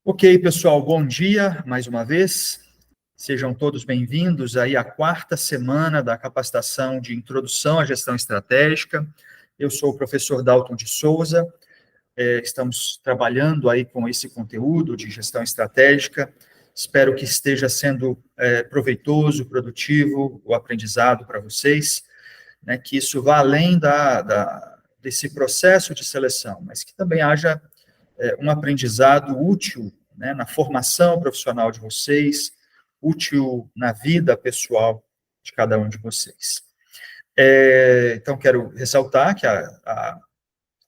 Ok, pessoal, bom dia mais uma vez. Sejam todos bem-vindos aí à quarta semana da capacitação de Introdução à Gestão Estratégica. Eu sou o professor Dalton de Souza. Estamos trabalhando aí com esse conteúdo de gestão estratégica. Espero que esteja sendo proveitoso, produtivo, o aprendizado para vocês, né, que isso vá além desse processo de seleção, mas que também haja um aprendizado útil, né, na formação profissional de vocês, útil na vida pessoal de cada um de vocês. Então, quero ressaltar que a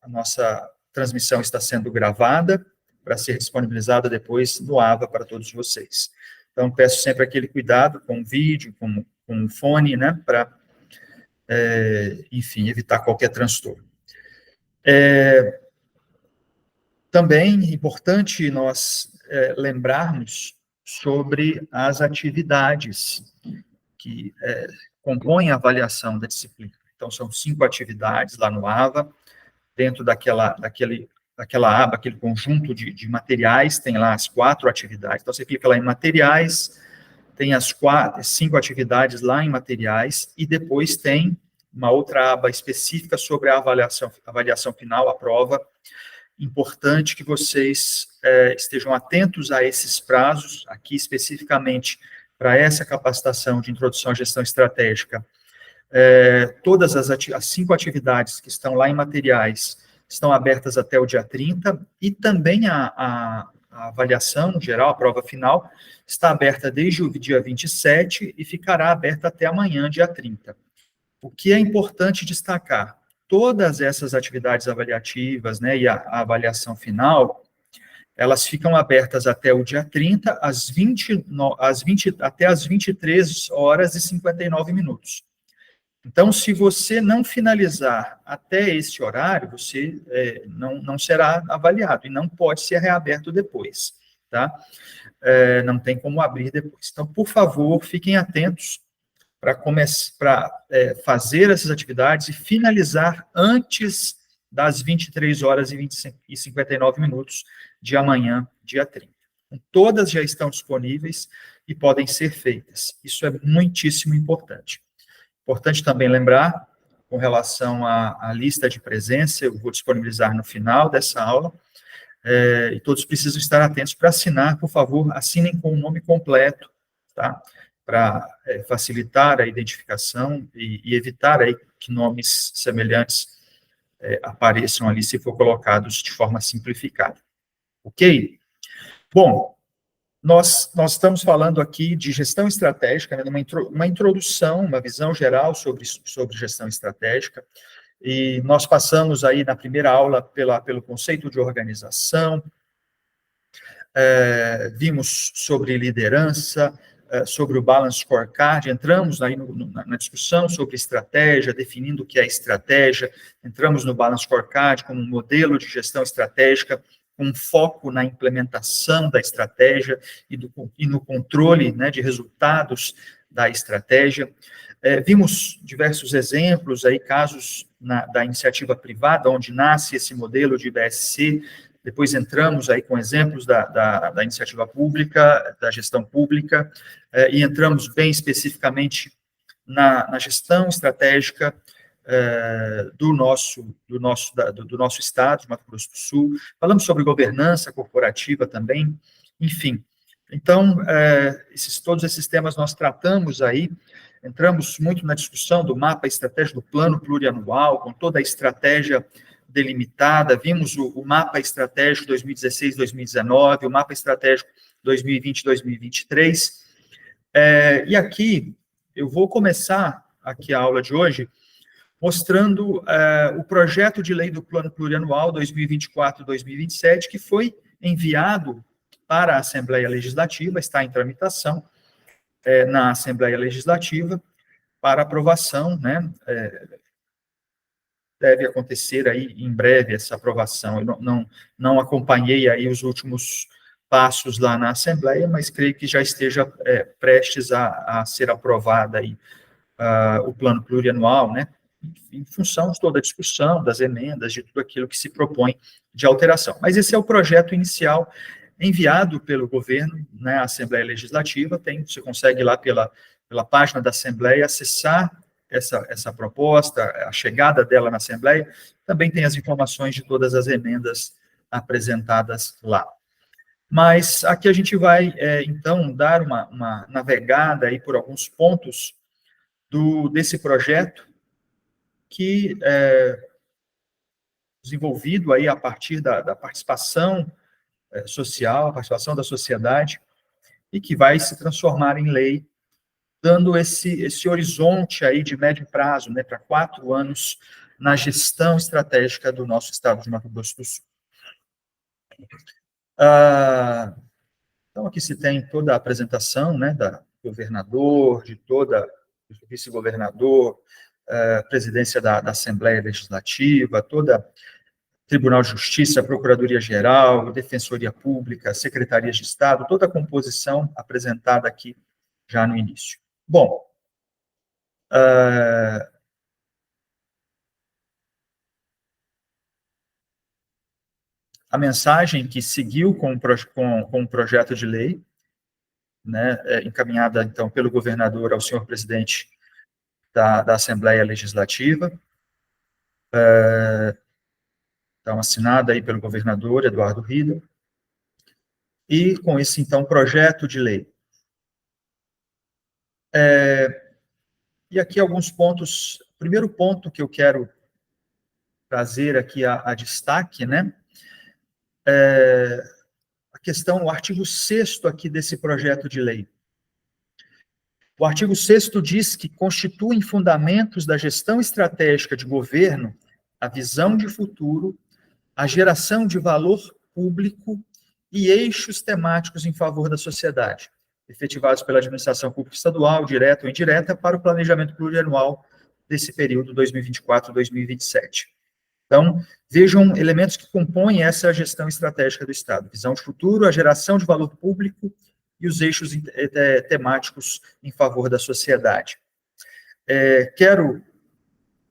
nossa transmissão está sendo gravada para ser disponibilizada depois no AVA para todos vocês. Então, peço sempre aquele cuidado com o vídeo, com o fone, né, para, enfim, evitar qualquer transtorno. Também é importante nós lembrarmos sobre as atividades que compõem a avaliação da disciplina. Então, são 5 atividades lá no AVA, dentro daquela aba, aquele conjunto de materiais, tem lá as 4 atividades. Então, você clica lá em materiais, tem as 5 atividades lá em materiais, e depois tem uma outra aba específica sobre a avaliação final, a prova. Importante que vocês estejam atentos a esses prazos, aqui especificamente para essa capacitação de Introdução à Gestão Estratégica. Todas as 5 atividades que estão lá em materiais estão abertas até o dia 30, e também a avaliação geral, a prova final, está aberta desde o dia 27 e ficará aberta até amanhã, dia 30. O que é importante destacar? Todas essas atividades avaliativas, né, e a avaliação final, elas ficam abertas até o dia 30, até às 23 horas e 59 minutos. Então, se você não finalizar até esse horário, você não será avaliado, e não pode ser reaberto depois, tá? Não tem como abrir depois. Então, por favor, fiquem atentos para fazer essas atividades e finalizar antes das 23 horas e 59 minutos de amanhã, dia 30. Então, todas já estão disponíveis e podem ser feitas. Isso é muitíssimo importante. Importante também lembrar, com relação à lista de presença, eu vou disponibilizar no final dessa aula, e todos precisam estar atentos para assinar. Por favor, assinem com o nome completo, tá? Para facilitar a identificação e evitar aí que nomes semelhantes apareçam ali, se for colocados de forma simplificada. Ok? Bom, nós estamos falando aqui de gestão estratégica, né, uma introdução, uma visão geral sobre gestão estratégica, e nós passamos aí na primeira aula pelo conceito de organização, vimos sobre liderança, sobre o Balance Scorecard, entramos aí na discussão sobre estratégia, definindo o que é estratégia, entramos no Balance Scorecard como um modelo de gestão estratégica, com foco na implementação da estratégia e no controle, né, de resultados da estratégia. Vimos diversos exemplos aí, casos da iniciativa privada, onde nasce esse modelo de BSC. Depois entramos aí com exemplos da iniciativa pública, da gestão pública, e entramos bem especificamente na gestão estratégica do nosso estado, de Mato Grosso do Sul. Falamos sobre governança corporativa também, enfim. Então, todos esses temas nós tratamos aí, entramos muito na discussão do mapa estratégico, do plano plurianual, com toda a estratégia delimitada, vimos o mapa estratégico 2016-2019, o mapa estratégico 2020-2023, e aqui eu vou começar aqui a aula de hoje mostrando o projeto de lei do Plano Plurianual 2024-2027, que foi enviado para a Assembleia Legislativa, está em tramitação na Assembleia Legislativa para aprovação, né, deve acontecer aí em breve essa aprovação. Eu não acompanhei aí os últimos passos lá na Assembleia, mas creio que já esteja prestes a ser aprovada aí o plano plurianual, né, em função de toda a discussão, das emendas, de tudo aquilo que se propõe de alteração. Mas esse é o projeto inicial, enviado pelo governo, né, à Assembleia Legislativa. Você consegue lá pela página da Assembleia acessar essa proposta, a chegada dela na Assembleia. Também tem as informações de todas as emendas apresentadas lá. Mas aqui a gente vai, então, dar uma navegada aí por alguns pontos desse projeto que desenvolvido aí a partir da participação social, a participação da sociedade, e que vai se transformar em lei, dando esse horizonte aí de médio prazo, né, para 4 anos, na gestão estratégica do nosso estado de Mato Grosso do Sul. Então, aqui se tem toda a apresentação, né, do governador, do vice-governador, presidência da Assembleia Legislativa, toda Tribunal de Justiça, Procuradoria-Geral, Defensoria Pública, Secretarias de Estado, toda a composição apresentada aqui já no início. Bom, a mensagem que seguiu com o projeto de lei, né, encaminhada, então, pelo governador ao senhor presidente da Assembleia Legislativa, então, assinada aí pelo governador Eduardo Rida, e com esse, então, projeto de lei. E aqui alguns pontos. O primeiro ponto que eu quero trazer aqui a destaque, né, a questão, o artigo 6º aqui desse projeto de lei. O artigo 6º diz que constituem fundamentos da gestão estratégica de governo a visão de futuro, a geração de valor público e eixos temáticos em favor da sociedade, efetivados pela administração pública estadual, direta ou indireta, para o planejamento plurianual desse período 2024-2027. Então, vejam elementos que compõem essa gestão estratégica do Estado: visão de futuro, a geração de valor público e os eixos temáticos em favor da sociedade. Quero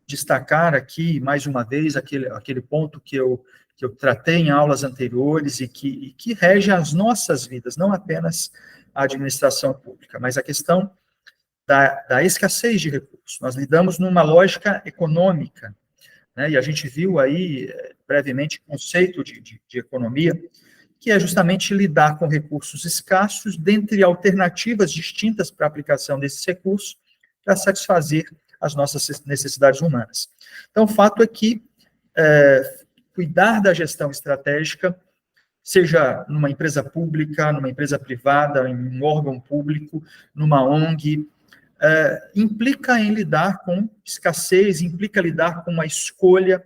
destacar aqui, mais uma vez, aquele ponto que eu tratei em aulas anteriores e que rege as nossas vidas, não apenas a administração pública, mas a questão da escassez de recursos. Nós lidamos numa lógica econômica, né, e a gente viu aí, brevemente, o conceito de economia, que é justamente lidar com recursos escassos, dentre alternativas distintas para a aplicação desses recursos, para satisfazer as nossas necessidades humanas. Então, o fato é que cuidar da gestão estratégica, seja numa empresa pública, numa empresa privada, em um órgão público, numa ONG, implica em lidar com escassez, implica lidar com uma escolha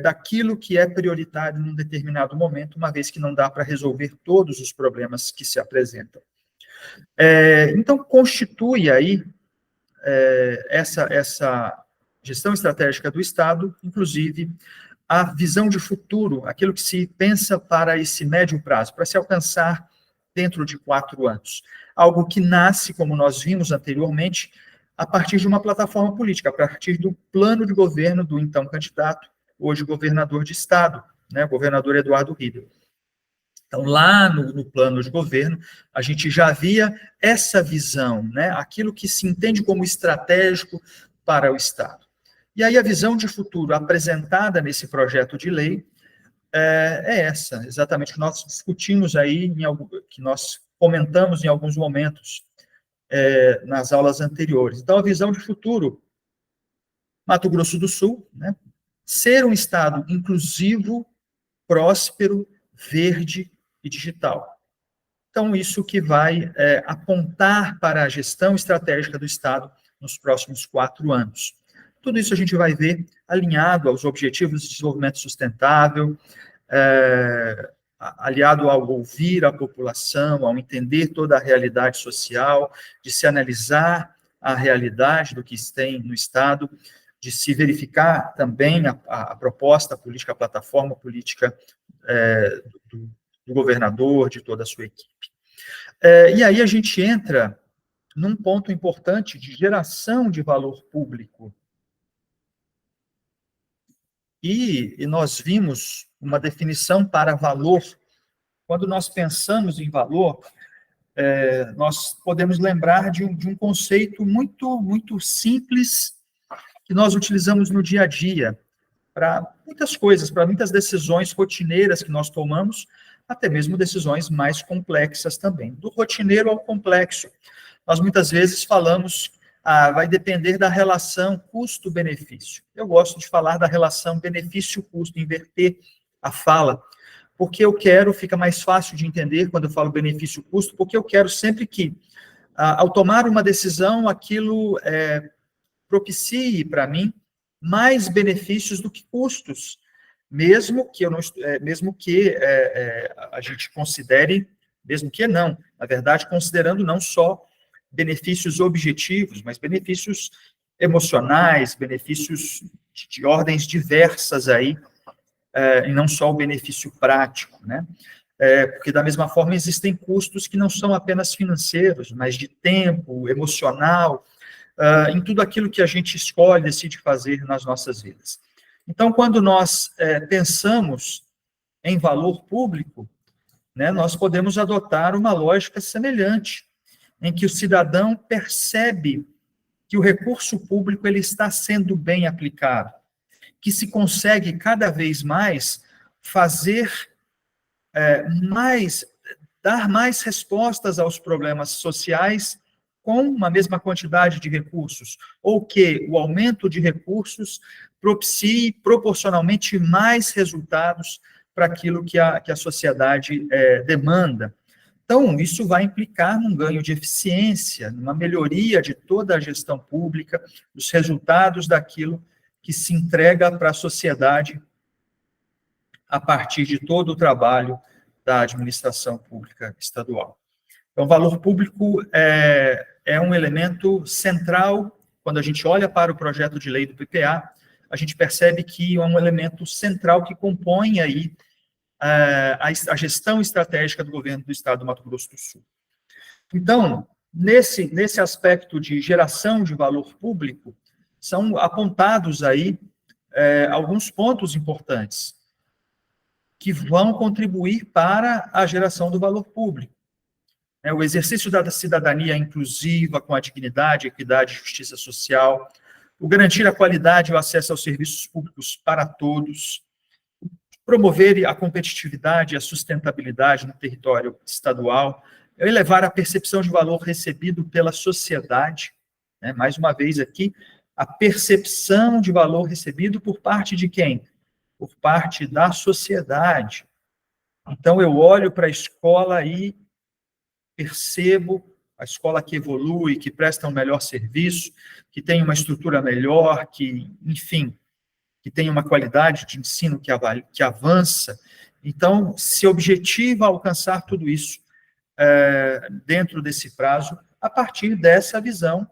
daquilo que é prioritário num determinado momento, uma vez que não dá para resolver todos os problemas que se apresentam. Então, constitui aí essa gestão estratégica do Estado, inclusive a visão de futuro, aquilo que se pensa para esse médio prazo, para se alcançar dentro de 4 anos. Algo que nasce, como nós vimos anteriormente, a partir de uma plataforma política, a partir do plano de governo do então candidato, hoje governador de Estado, né, o governador Eduardo Rida. Então, lá no plano de governo, a gente já via essa visão, né, aquilo que se entende como estratégico para o Estado. E aí a visão de futuro apresentada nesse projeto de lei essa, exatamente, que nós discutimos aí, que nós comentamos em alguns momentos nas aulas anteriores. Então, a visão de futuro, Mato Grosso do Sul, né, ser um Estado inclusivo, próspero, verde e digital. Então, isso que vai apontar para a gestão estratégica do Estado nos próximos 4 anos. Tudo isso a gente vai ver alinhado aos Objetivos de Desenvolvimento Sustentável, aliado ao ouvir a população, ao entender toda a realidade social, de se analisar a realidade do que tem no Estado, de se verificar também a proposta política, a plataforma política do governador, de toda a sua equipe. E aí a gente entra num ponto importante de geração de valor público. E nós vimos uma definição para valor quando nós pensamos em valor, nós podemos lembrar de um conceito muito simples que nós utilizamos no dia a dia, para muitas coisas, para muitas decisões rotineiras que nós tomamos, até mesmo decisões mais complexas também. Do rotineiro ao complexo. Nós muitas vezes falamos, vai depender da relação custo-benefício. Eu gosto de falar da relação benefício-custo, inverter a fala, porque eu quero, fica mais fácil de entender quando eu falo benefício-custo, porque eu quero sempre que, ao tomar uma decisão, aquilo propicie para mim mais benefícios do que custos, mesmo que a gente considere, mesmo que não, na verdade, considerando não só benefícios objetivos, mas benefícios emocionais, benefícios de ordens diversas aí, e não só o benefício prático, né? Porque, da mesma forma, existem custos que não são apenas financeiros, mas de tempo, emocional, em tudo aquilo que a gente escolhe, decide fazer nas nossas vidas. Então, quando nós pensamos em valor público, né, nós podemos adotar uma lógica semelhante, em que o cidadão percebe que o recurso público ele está sendo bem aplicado, que se consegue cada vez mais fazer dar mais respostas aos problemas sociais com uma mesma quantidade de recursos, ou que o aumento de recursos propicie proporcionalmente mais resultados para aquilo que a sociedade demanda. Então, isso vai implicar num ganho de eficiência, numa melhoria de toda a gestão pública, dos resultados daquilo que se entrega para a sociedade a partir de todo o trabalho da administração pública estadual. Então, o valor público é um elemento central. Quando a gente olha para o projeto de lei do PPA, a gente percebe que é um elemento central que compõe aí a gestão estratégica do governo do Estado do Mato Grosso do Sul. Então, nesse aspecto de geração de valor público, são apontados aí alguns pontos importantes que vão contribuir para a geração do valor público. O exercício da cidadania inclusiva, com a dignidade, equidade e justiça social, o garantir a qualidade e o acesso aos serviços públicos para todos, promover a competitividade e a sustentabilidade no território estadual, elevar a percepção de valor recebido pela sociedade, né? Mais uma vez aqui, a percepção de valor recebido por parte de quem? Por parte da sociedade. Então, eu olho para a escola e percebo a escola que evolui, que presta um melhor serviço, que tem uma estrutura melhor, que, enfim, que tem uma qualidade de ensino que avança. Então, se objetiva alcançar tudo isso dentro desse prazo, a partir dessa visão,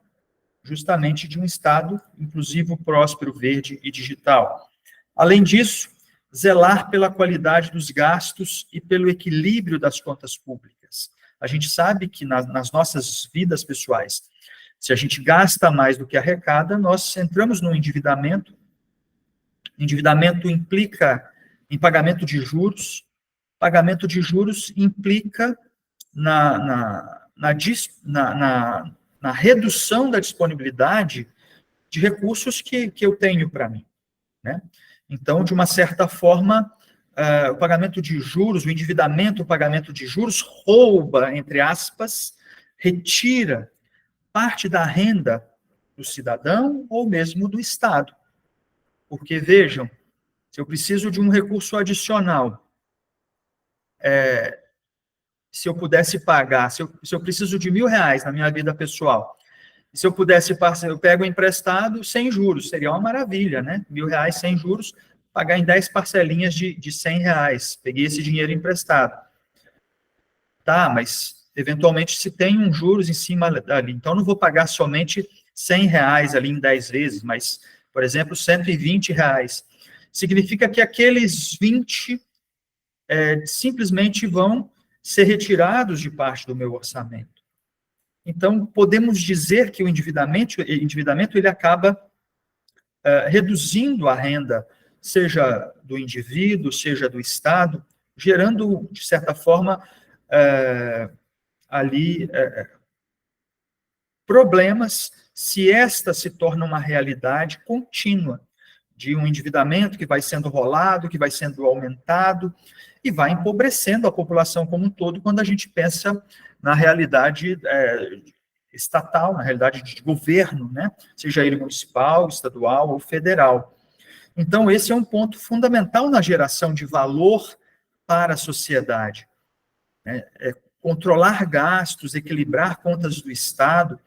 justamente de um Estado inclusivo, próspero, verde e digital. Além disso, zelar pela qualidade dos gastos e pelo equilíbrio das contas públicas. A gente sabe que nas nossas vidas pessoais, se a gente gasta mais do que arrecada, nós entramos no endividamento. Endividamento implica em pagamento de juros. Pagamento de juros implica na redução da disponibilidade de recursos que eu tenho para mim, né? Então, de uma certa forma, o pagamento de juros, o endividamento, o pagamento de juros rouba, entre aspas, retira parte da renda do cidadão ou mesmo do Estado. Porque, vejam, se eu preciso de um recurso adicional, se eu pudesse pagar, se eu preciso de R$1.000 na minha vida pessoal, se eu pudesse, eu pego emprestado sem juros, seria uma maravilha, né? R$1.000 sem juros, pagar em 10 parcelinhas de R$100. Peguei esse dinheiro emprestado. Tá, mas eventualmente se tem um juros em cima ali, então não vou pagar somente R$100 ali em 10 vezes, mas, por exemplo, R$120. Significa que aqueles 20 simplesmente vão ser retirados de parte do meu orçamento. Então, podemos dizer que o endividamento ele acaba reduzindo a renda, seja do indivíduo, seja do Estado, gerando, de certa forma, problemas se esta se torna uma realidade contínua, de um endividamento que vai sendo rolado, que vai sendo aumentado, e vai empobrecendo a população como um todo, quando a gente pensa na realidade estatal, na realidade de governo, né? Seja ele municipal, estadual ou federal. Então, esse é um ponto fundamental na geração de valor para a sociedade. Né? Controlar gastos, equilibrar contas do Estado,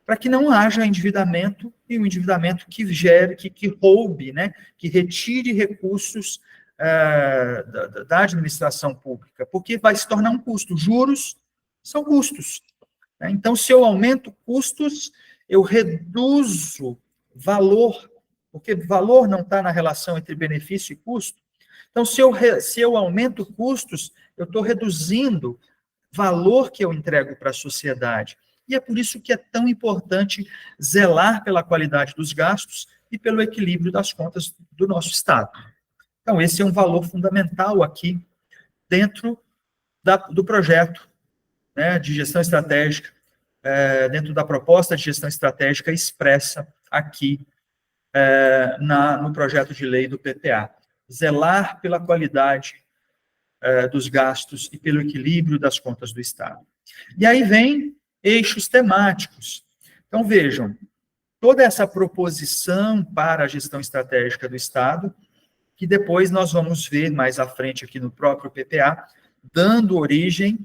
para que não haja endividamento, e um endividamento que gere, que roube, né? Que retire recursos da administração pública, porque vai se tornar um custo. Juros são custos. Né? Então, se eu aumento custos, eu reduzo valor, porque valor não está na relação entre benefício e custo. Então, se eu aumento custos, eu estou reduzindo valor que eu entrego para a sociedade. E é por isso que é tão importante zelar pela qualidade dos gastos e pelo equilíbrio das contas do nosso Estado. Então, esse é um valor fundamental aqui dentro do projeto, né, de gestão estratégica, dentro da proposta de gestão estratégica expressa aqui no projeto de lei do PPA. Zelar pela qualidade dos gastos e pelo equilíbrio das contas do Estado. E aí vem eixos temáticos. Então, vejam, toda essa proposição para a gestão estratégica do Estado, que depois nós vamos ver mais à frente aqui no próprio PPA, dando origem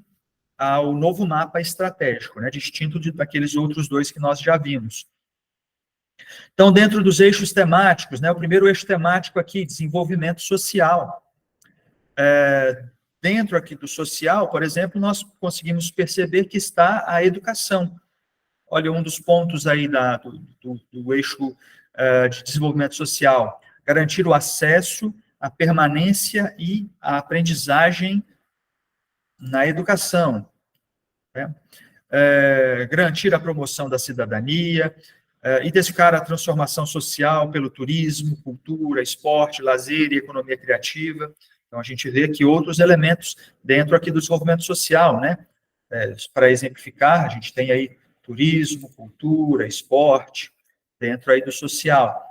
ao novo mapa estratégico, né, distinto daqueles outros dois que nós já vimos. Então, dentro dos eixos temáticos, né, o primeiro eixo temático aqui, desenvolvimento social. Dentro aqui do social, por exemplo, nós conseguimos perceber que está a educação. Olha, um dos pontos aí do eixo de desenvolvimento social, garantir o acesso, a permanência e a aprendizagem na educação. Né? Garantir a promoção da cidadania, intensificar a transformação social pelo turismo, cultura, esporte, lazer e economia criativa. Então, a gente vê aqui outros elementos dentro aqui do desenvolvimento social, né? Para exemplificar, a gente tem aí turismo, cultura, esporte, dentro aí do social.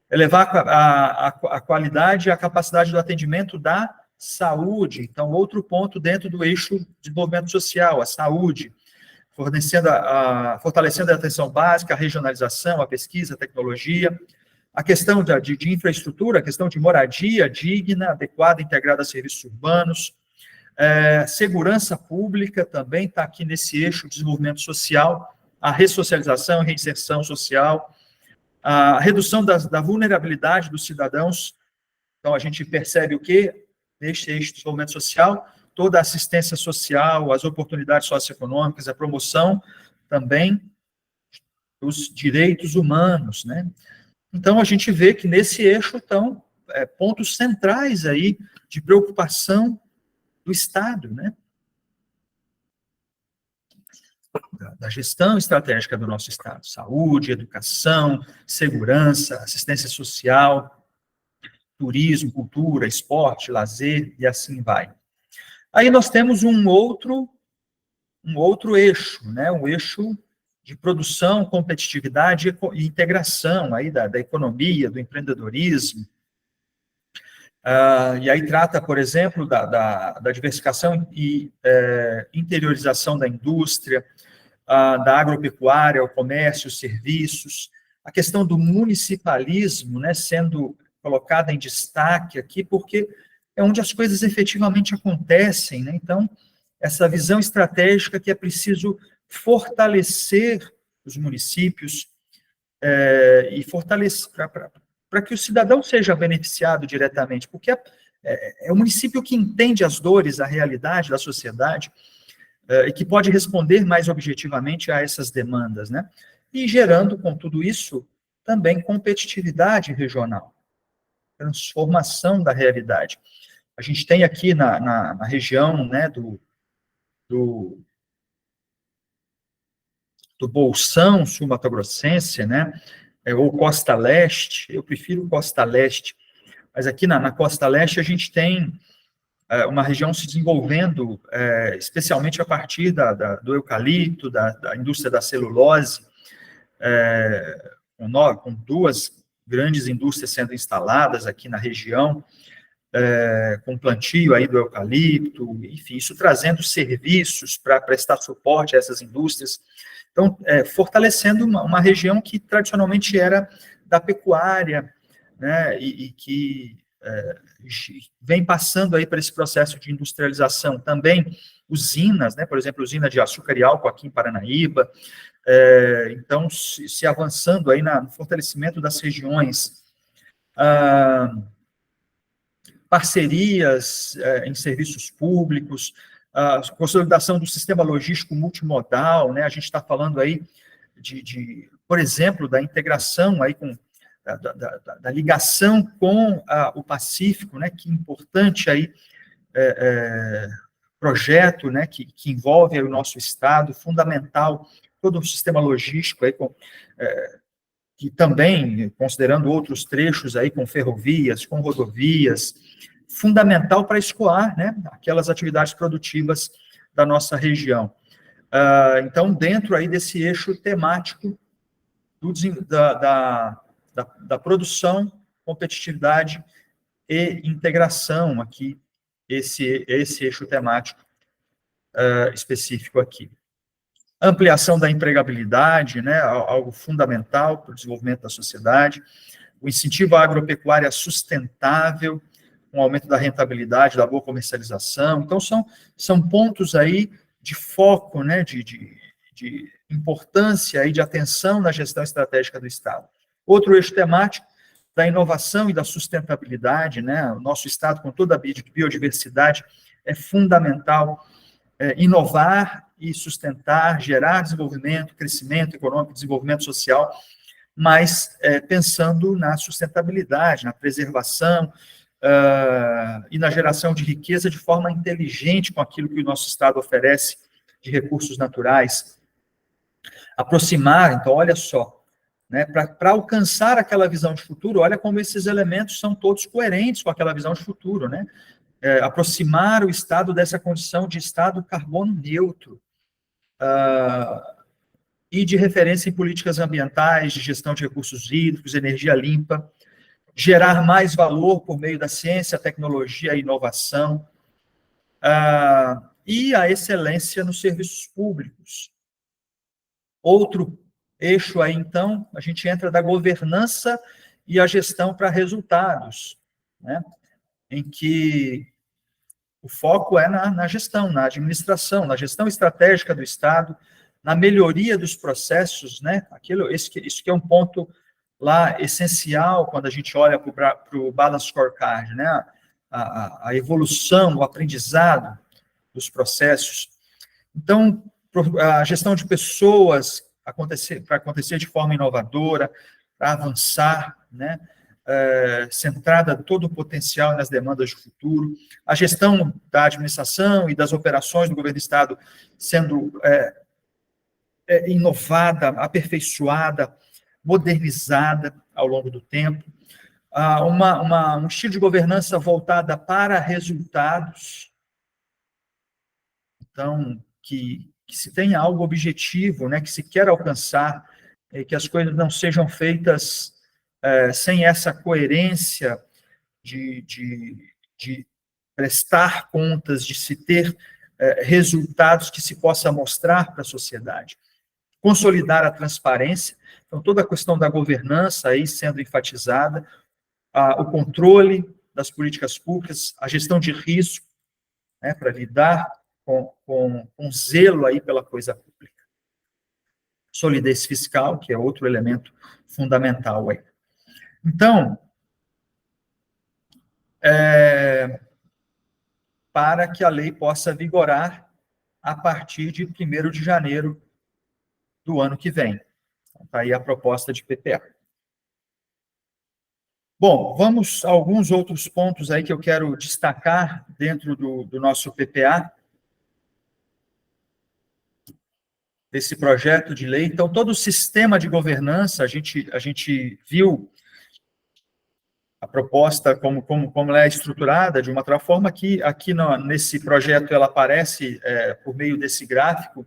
Elevar a qualidade e a capacidade do atendimento da saúde. Então, outro ponto dentro do eixo de desenvolvimento social, a saúde, fortalecendo a atenção básica, a regionalização, a pesquisa, a tecnologia, a questão de infraestrutura, a questão de moradia digna, adequada, integrada a serviços urbanos, segurança pública também está aqui nesse eixo de desenvolvimento social, a ressocialização e reinserção social, a redução da vulnerabilidade dos cidadãos. Então, a gente percebe o quê? Neste eixo de desenvolvimento social, toda a assistência social, as oportunidades socioeconômicas, a promoção também dos direitos humanos, né? Então, a gente vê que nesse eixo estão pontos centrais aí de preocupação do Estado, né? Da gestão estratégica do nosso Estado. Saúde, educação, segurança, assistência social, turismo, cultura, esporte, lazer, e assim vai. Aí nós temos um outro eixo, né? Um eixo de produção, competitividade e integração aí da economia, do empreendedorismo. E aí trata, por exemplo, da diversificação e interiorização da indústria, da agropecuária, o comércio, os serviços, a questão do municipalismo, né, sendo colocada em destaque aqui, porque é onde as coisas efetivamente acontecem, né? Então, essa visão estratégica que é preciso fortalecer os municípios e fortalecer para que o cidadão seja beneficiado diretamente, porque é o município que entende as dores, a realidade da sociedade, e que pode responder mais objetivamente a essas demandas, né? E gerando, com tudo isso, também competitividade regional, transformação da realidade. A gente tem aqui na região, né, do Bolsão sul-mato-grossense, né, ou Costa Leste, eu prefiro Costa Leste, mas aqui na Costa Leste a gente tem uma região se desenvolvendo, especialmente a partir do eucalipto, da indústria da celulose, com duas grandes indústrias sendo instaladas aqui na região, com plantio aí do eucalipto, enfim, isso trazendo serviços para prestar suporte a essas indústrias. Então, fortalecendo uma região que tradicionalmente era da pecuária, né, e que vem passando aí para esse processo de industrialização. Também usinas, né, por exemplo, usina de açúcar e álcool aqui em Paranaíba, então, se avançando aí no fortalecimento das regiões, parcerias em serviços públicos, a consolidação do sistema logístico multimodal, né, a gente está falando aí por exemplo, da integração aí da ligação com o Pacífico, né, que importante aí, projeto, né, que envolve aí o nosso Estado, fundamental, todo o sistema logístico aí, que também, considerando outros trechos aí, com ferrovias, com rodovias, fundamental para escoar, né, aquelas atividades produtivas da nossa região. Então, dentro aí desse eixo temático da produção, competitividade e integração aqui, esse eixo temático específico aqui. Ampliação da empregabilidade, né, algo fundamental para o desenvolvimento da sociedade, o incentivo à agropecuária sustentável, um aumento da rentabilidade, da boa comercialização. Então, são pontos aí de foco, né, de importância e de atenção na gestão estratégica do Estado. Outro eixo temático da inovação e da sustentabilidade, né, o nosso Estado, com toda a biodiversidade, é fundamental inovar e sustentar, gerar desenvolvimento, crescimento econômico, desenvolvimento social, mas pensando na sustentabilidade, na preservação e na geração de riqueza de forma inteligente com aquilo que o nosso Estado oferece de recursos naturais. Aproximar, então, olha só, né, para alcançar aquela visão de futuro, olha como esses elementos são todos coerentes com aquela visão de futuro, né? Aproximar o Estado dessa condição de Estado carbono neutro, e de referência em políticas ambientais, de gestão de recursos hídricos, energia limpa, gerar mais valor por meio da ciência, tecnologia e inovação, e a excelência nos serviços públicos. Outro eixo aí, então, a gente entra da governança e a gestão para resultados, né, em que o foco é na gestão, na administração, na gestão estratégica do Estado, na melhoria dos processos, né? Isso que é um ponto lá essencial quando a gente olha para o Balance Scorecard, né? A evolução, o aprendizado dos processos. Então, a gestão de pessoas para acontecer de forma inovadora, para avançar, né? Centrada todo o potencial nas demandas do futuro, a gestão da administração e das operações do governo do Estado sendo inovada, aperfeiçoada, modernizada ao longo do tempo, um estilo de governança voltada para resultados, então, que se tenha algo objetivo, né, que se quer alcançar, que as coisas não sejam feitas sem essa coerência de prestar contas, de se ter resultados que se possa mostrar para a sociedade. Consolidar a transparência, então toda a questão da governança aí sendo enfatizada, o controle das políticas públicas, a gestão de risco, né, para lidar com zelo aí pela coisa pública. Solidez fiscal, que é outro elemento fundamental aí. Então, para que a lei possa vigorar a partir de 1º de janeiro do ano que vem. Está aí a proposta de PPA. Bom, vamos a alguns outros pontos aí que eu quero destacar dentro do nosso PPA, desse projeto de lei. Então, todo o sistema de governança, a gente viu a proposta, como ela é estruturada, de uma outra forma, que aqui nesse projeto ela aparece por meio desse gráfico,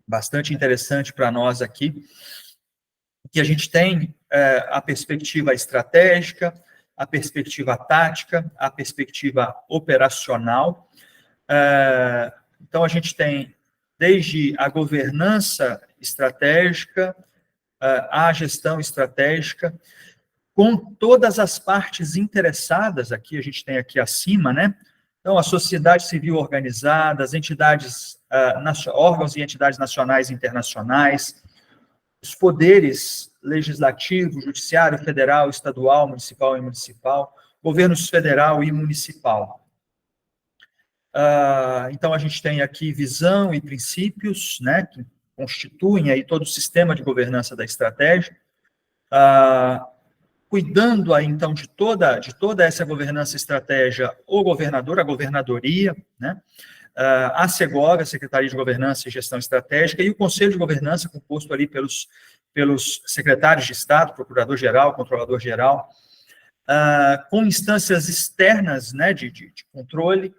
bastante interessante para nós aqui, que a gente tem a perspectiva estratégica, a perspectiva tática, a perspectiva operacional. Então, a gente tem desde a governança estratégica, a gestão estratégica, com todas as partes interessadas, aqui a gente tem aqui acima, né? Então, a sociedade civil organizada, as entidades, órgãos e entidades nacionais e internacionais, os poderes legislativo, judiciário, federal, estadual, municipal e municipal, governos federal e municipal. Então, a gente tem aqui visão e princípios, né, que constituem aí todo o sistema de governança da estratégia, cuidando aí, então, de toda essa governança estratégia, o governador, a governadoria, né, a SEGOV, a Secretaria de Governança e Gestão Estratégica, e o Conselho de Governança, composto ali pelos secretários de Estado, Procurador-Geral, Controlador-Geral, com instâncias externas, né, de controle,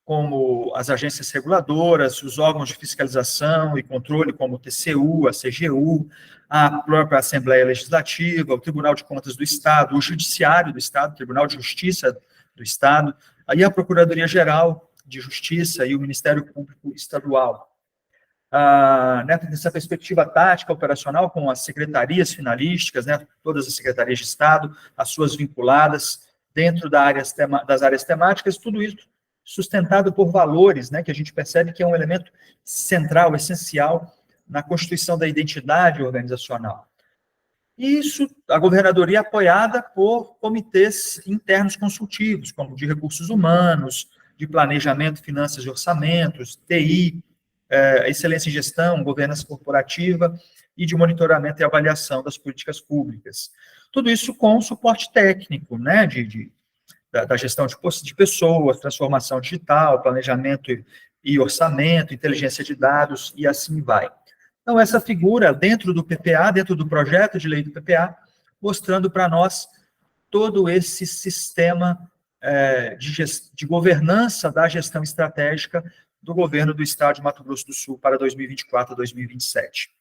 como as agências reguladoras, os órgãos de fiscalização e controle, como o TCU, a CGU, a própria Assembleia Legislativa, o Tribunal de Contas do Estado, o Judiciário do Estado, o Tribunal de Justiça do Estado, aí a Procuradoria-Geral de Justiça e o Ministério Público Estadual. Nessa perspectiva tática operacional, com as secretarias finalísticas, né, todas as secretarias de Estado, as suas vinculadas, dentro das áreas temáticas, tudo isso sustentado por valores, né, que a gente percebe que é um elemento central, essencial, na constituição da identidade organizacional. E isso, a governadoria é apoiada por comitês internos consultivos, como de recursos humanos, de planejamento, finanças e orçamentos, TI, excelência em gestão, governança corporativa e de monitoramento e avaliação das políticas públicas. Tudo isso com suporte técnico, né, da gestão de pessoas, transformação digital, planejamento e orçamento, inteligência de dados, e assim vai. Então, essa figura dentro do PPA, dentro do projeto de lei do PPA, mostrando para nós todo esse sistema de governança da gestão estratégica do governo do Estado de Mato Grosso do Sul para 2024 a 2027.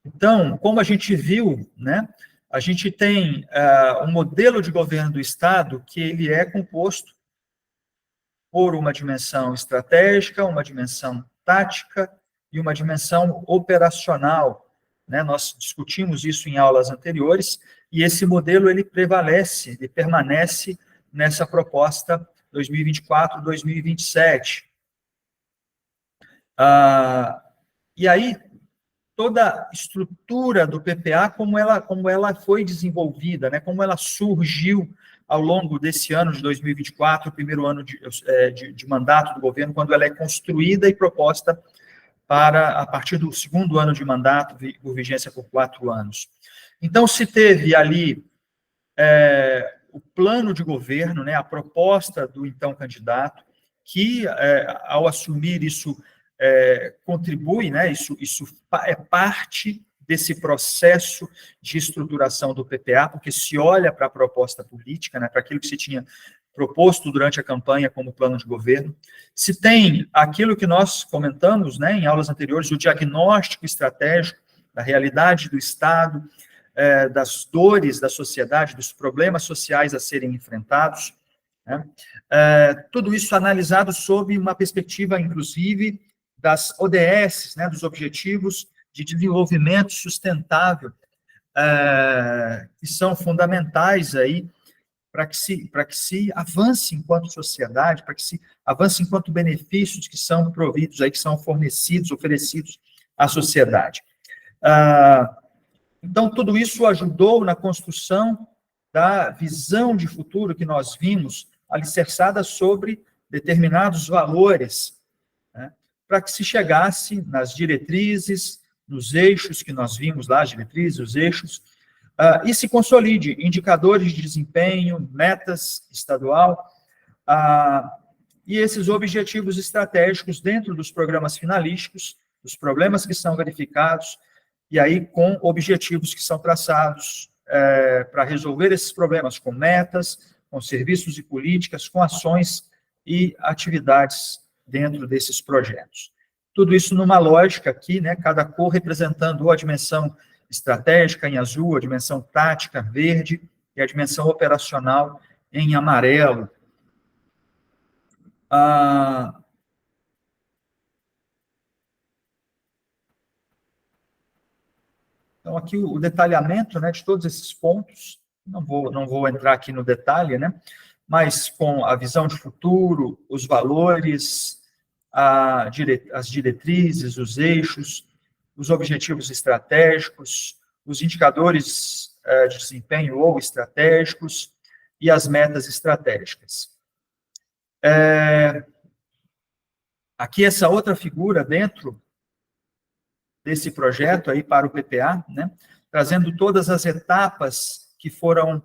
Então, como a gente viu, né, a gente tem um modelo de governo do Estado que ele é composto por uma dimensão estratégica, uma dimensão tática e uma dimensão operacional, né? Nós discutimos isso em aulas anteriores, e esse modelo ele prevalece, ele permanece nessa proposta 2024-2027. E aí, toda a estrutura do PPA, como ela foi desenvolvida, né, como ela surgiu ao longo desse ano de 2024, o primeiro ano de mandato do governo, quando ela é construída e proposta para, a partir do segundo ano de mandato, por vigência por 4 anos. Então, se teve ali o plano de governo, né, a proposta do então candidato, que, ao assumir isso, contribui, né, isso é parte desse processo de estruturação do PPA, porque se olha para a proposta política, né, para aquilo que se tinha proposto durante a campanha como plano de governo, se tem aquilo que nós comentamos, né, em aulas anteriores, o diagnóstico estratégico da realidade do Estado, das dores da sociedade, dos problemas sociais a serem enfrentados, né, tudo isso analisado sob uma perspectiva, inclusive, das ODS, né, dos Objetivos de Desenvolvimento Sustentável, que são fundamentais aí para que se avance enquanto sociedade, para que se avance enquanto benefícios que são providos aí, que são fornecidos, oferecidos à sociedade. Então, tudo isso ajudou na construção da visão de futuro que nós vimos, alicerçada sobre determinados valores, né, para que se chegasse nas diretrizes, nos eixos que nós vimos lá, as diretrizes, os eixos, e se consolide indicadores de desempenho, metas estadual, e esses objetivos estratégicos dentro dos programas finalísticos dos problemas que são verificados, e aí com objetivos que são traçados para resolver esses problemas, com metas, com serviços e políticas, com ações e atividades dentro desses projetos. Tudo isso numa lógica aqui, né, cada cor representando a dimensão estratégica em azul, a dimensão tática verde e a dimensão operacional em amarelo. Então, aqui o detalhamento, né, de todos esses pontos, não vou entrar aqui no detalhe, né, mas com a visão de futuro, os valores, as diretrizes, os eixos, os objetivos estratégicos, os indicadores de desempenho ou estratégicos e as metas estratégicas. Aqui essa outra figura dentro desse projeto aí para o PPA, né, trazendo todas as etapas que foram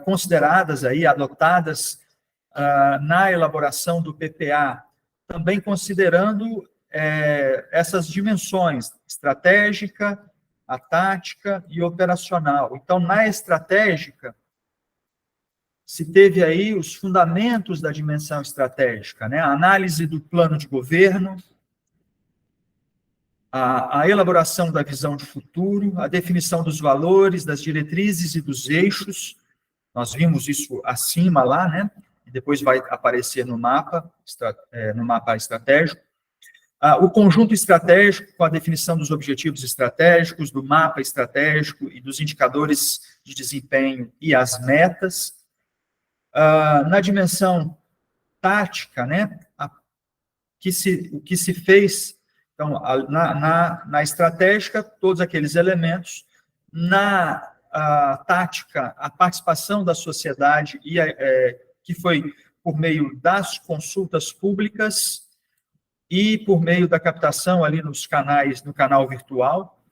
consideradas aí, adotadas na elaboração do PPA, também considerando essas dimensões, estratégica, a tática e operacional. Então, na estratégica, se teve aí os fundamentos da dimensão estratégica, né, a análise do plano de governo, a elaboração da visão de futuro, a definição dos valores, das diretrizes e dos eixos. Nós vimos isso acima lá, né? E depois vai aparecer no mapa estratégico. O conjunto estratégico, com a definição dos objetivos estratégicos, do mapa estratégico e dos indicadores de desempenho e as metas. Na dimensão tática, né? O que se fez. Então, na estratégica, todos aqueles elementos, na tática, a participação da sociedade, que foi por meio das consultas públicas e por meio da captação ali nos canais, no canal virtual.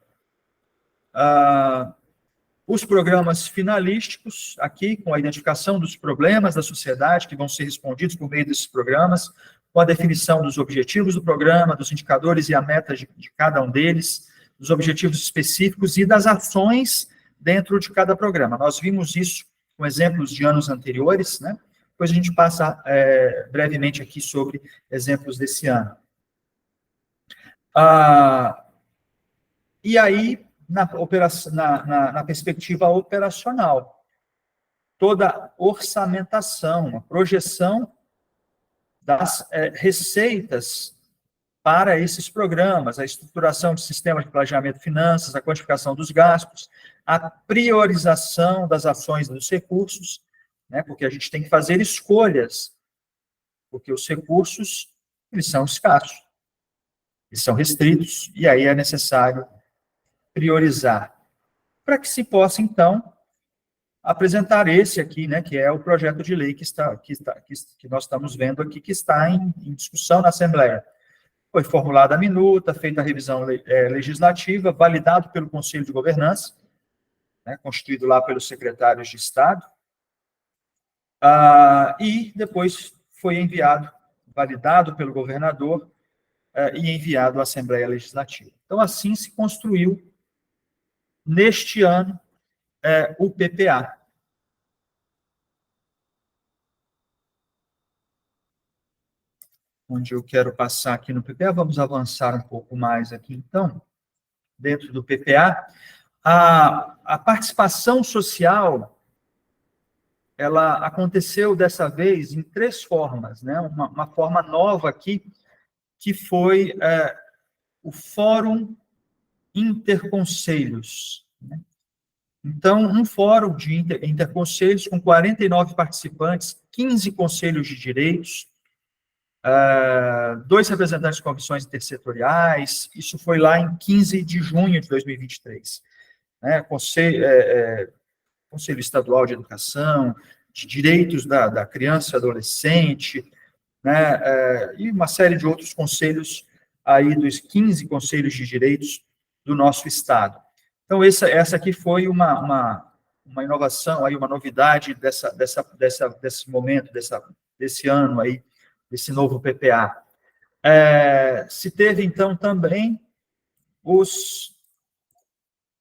Os programas finalísticos, aqui, com a identificação dos problemas da sociedade, que vão ser respondidos por meio desses programas, com a definição dos objetivos do programa, dos indicadores e a meta de cada um deles, dos objetivos específicos e das ações dentro de cada programa. Nós vimos isso com exemplos de anos anteriores, né? Depois a gente passa brevemente aqui sobre exemplos desse ano. E aí, na perspectiva operacional, toda orçamentação, a projeção das receitas para esses programas, a estruturação de sistemas de planejamento de finanças, a quantificação dos gastos, a priorização das ações dos recursos, né, porque a gente tem que fazer escolhas, porque os recursos, eles são escassos, eles são restritos, e aí é necessário priorizar, para que se possa, então, apresentar esse aqui, né, que é o projeto de lei que nós estamos vendo aqui, que está em discussão na Assembleia. Foi formulada a minuta, feita a revisão legislativa, validado pelo Conselho de Governança, né, constituído lá pelos secretários de Estado, e depois foi enviado, validado pelo governador, e enviado à Assembleia Legislativa. Então, assim se construiu, neste ano, o PPA. Onde eu quero passar aqui no PPA, vamos avançar um pouco mais aqui, então, dentro do PPA. A participação social, ela aconteceu dessa vez em 3 formas, né? Uma forma nova aqui, que foi o Fórum Interconselhos, né? Então, um fórum de interconselhos com 49 participantes, 15 conselhos de direitos, 2 representantes de comissões intersetoriais, isso foi lá em 15 de junho de 2023. Né? Conselho Estadual de Educação, de Direitos da Criança e Adolescente, né? E uma série de outros conselhos, aí dos 15 conselhos de direitos do nosso Estado. Então, essa aqui foi uma inovação, aí, uma novidade desse momento, desse ano aí, desse novo PPA. Se teve, então, também os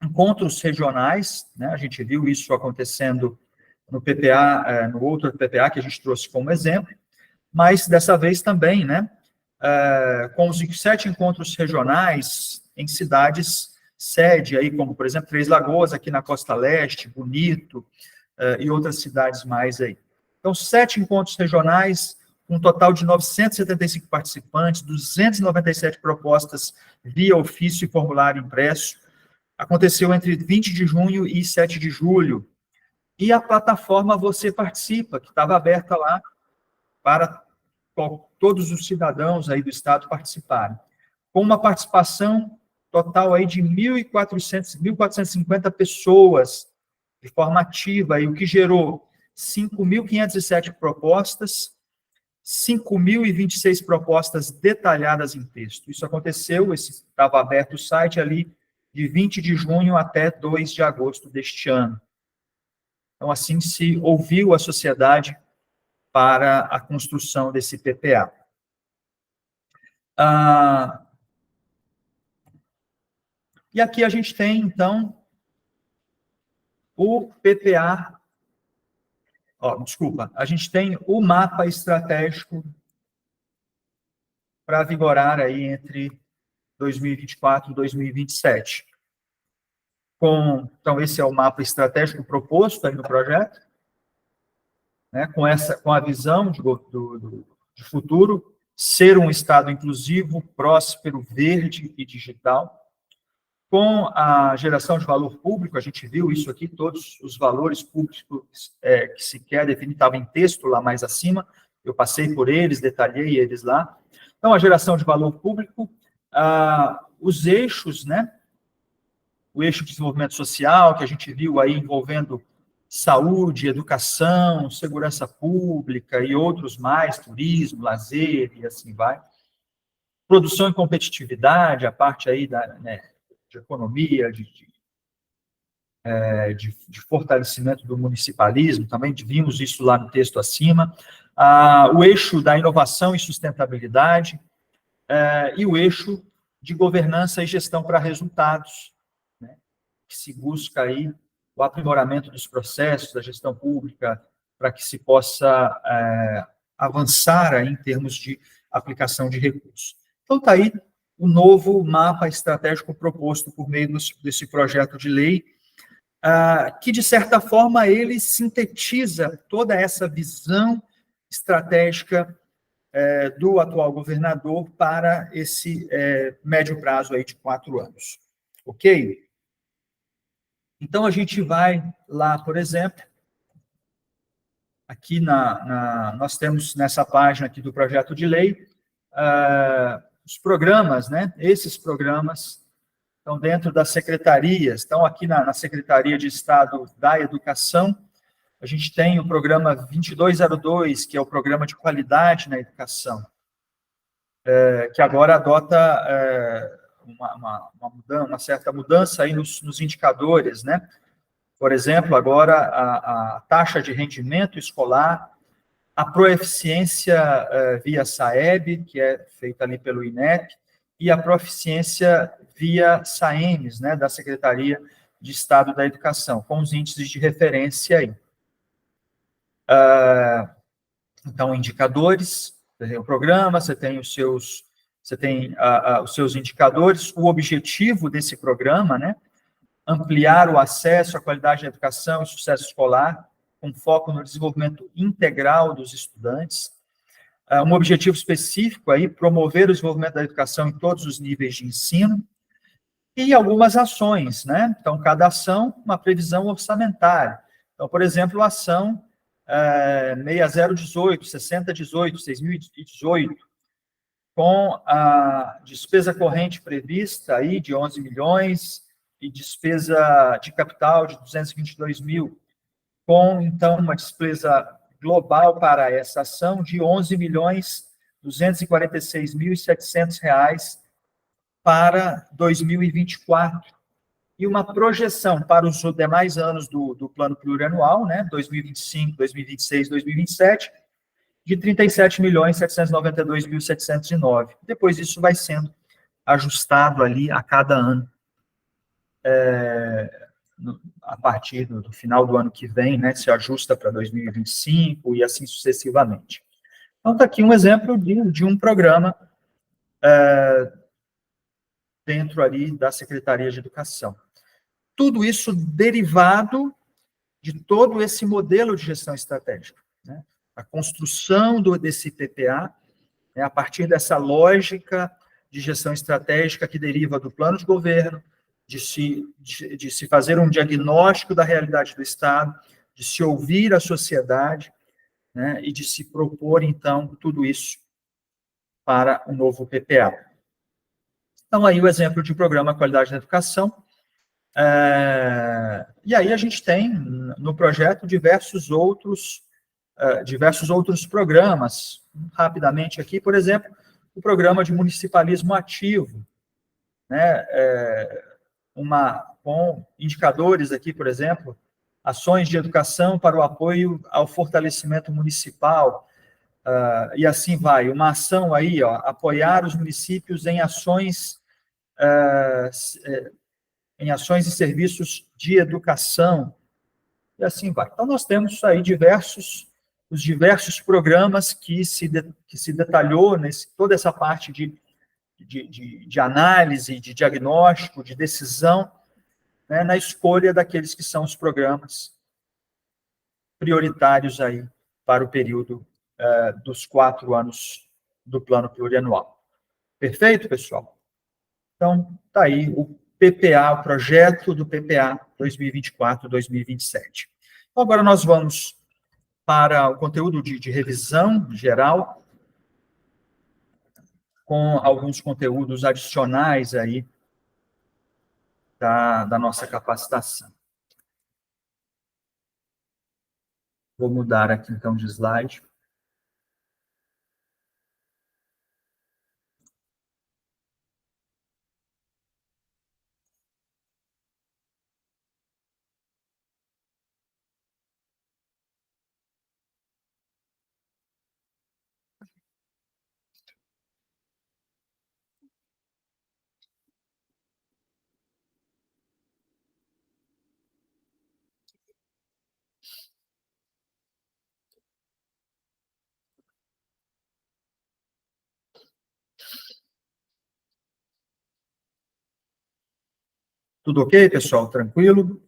encontros regionais, né? A gente viu isso acontecendo no PPA, no outro PPA que a gente trouxe como exemplo, mas dessa vez também, né? Com os 7 encontros regionais em cidades sede, aí, como, por exemplo, Três Lagoas, aqui na Costa Leste, Bonito, e outras cidades mais aí. Então, 7 encontros regionais, um total de 975 participantes, 297 propostas via ofício e formulário impresso. Aconteceu entre 20 de junho e 7 de julho. E a plataforma Você Participa, que estava aberta lá para todos os cidadãos aí do estado participarem. Com uma participação total aí de 1.450 pessoas de forma ativa, aí, o que gerou 5.507 propostas, 5.026 propostas detalhadas em texto. Isso aconteceu, estava aberto o site ali de 20 de junho até 2 de agosto deste ano. Então, assim se ouviu a sociedade para a construção desse PPA. E aqui a gente tem, então, o PPA, a gente tem o mapa estratégico para vigorar aí entre 2024 e 2027. Então, esse é o mapa estratégico proposto aí no projeto, né, com a visão de futuro, ser um Estado inclusivo, próspero, verde e digital, com a geração de valor público, a gente viu isso aqui, todos os valores públicos que se quer definir, estavam em texto lá mais acima, eu passei por eles, detalhei eles lá. Então, a geração de valor público, os eixos, né, o eixo de desenvolvimento social, que a gente viu aí envolvendo saúde, educação, segurança pública e outros mais, turismo, lazer e assim vai. Produção e competitividade, a parte aí de economia, de fortalecimento do municipalismo, também vimos isso lá no texto acima. O eixo da inovação e sustentabilidade, e o eixo de governança e gestão para resultados, né, que se busca aí o aprimoramento dos processos da gestão pública, para que se possa avançar aí em termos de aplicação de recursos. Então, está aí o novo mapa estratégico proposto por meio desse projeto de lei, que, de certa forma, ele sintetiza toda essa visão estratégica do atual governador para esse médio prazo aí de 4 anos. Ok? Então, a gente vai lá, por exemplo, aqui nós temos nessa página aqui do projeto de lei, os programas, né? Esses programas estão dentro das secretarias, estão aqui na Secretaria de Estado da Educação. A gente tem o programa 2202, que é o programa de qualidade na educação, que agora adota uma certa mudança aí nos indicadores, né? Por exemplo, agora a taxa de rendimento escolar, a proeficiência via SAEB, que é feita ali pelo INEP, e a proeficiência via SAEMES, né, da Secretaria de Estado da Educação, com os índices de referência aí. Então, indicadores, o programa, você tem os seus indicadores, o objetivo desse programa, né, ampliar o acesso à qualidade da educação e sucesso escolar, com foco no desenvolvimento integral dos estudantes. Um objetivo específico aí, promover o desenvolvimento da educação em todos os níveis de ensino, e algumas ações, né? Então, cada ação, uma previsão orçamentária. Então, por exemplo, a ação 6018, 6018, 6018, com a despesa corrente prevista aí de 11 milhões e despesa de capital de 222 mil, com, então, uma despesa global para essa ação de 11 milhões 246.700 reais para 2024, e uma projeção para os demais anos do plano plurianual, né, 2025, 2026, 2027, de 37.792.709. Depois isso vai sendo ajustado ali a cada ano, a partir do final do ano que vem, né, se ajusta para 2025 e assim sucessivamente. Então, está aqui um exemplo de um programa dentro ali da Secretaria de Educação. Tudo isso derivado de todo esse modelo de gestão estratégica, né? A construção desse PPA, né, a partir dessa lógica de gestão estratégica que deriva do plano de governo, de se fazer um diagnóstico da realidade do Estado, de se ouvir a sociedade, né, e de se propor, então, tudo isso para o novo PPA. Então, aí o exemplo de programa Qualidade na Educação. E aí a gente tem, no projeto, diversos outros programas. Rapidamente aqui, por exemplo, o programa de municipalismo ativo, né, com indicadores aqui, por exemplo, ações de educação para o apoio ao fortalecimento municipal, e assim vai. Uma ação aí, ó, apoiar os municípios em ações e serviços de educação, e assim vai. Então, nós temos aí os diversos programas que se detalhou toda essa parte de análise, de diagnóstico, de decisão, né, na escolha daqueles que são os programas prioritários aí para o período dos 4 anos do plano plurianual. Perfeito, pessoal? Então, está aí o PPA, o projeto do PPA 2024-2027. Então, agora nós vamos para o conteúdo de revisão geral, com alguns conteúdos adicionais aí da nossa capacitação. Vou mudar aqui, então, de slide. Tudo ok, pessoal? Tranquilo?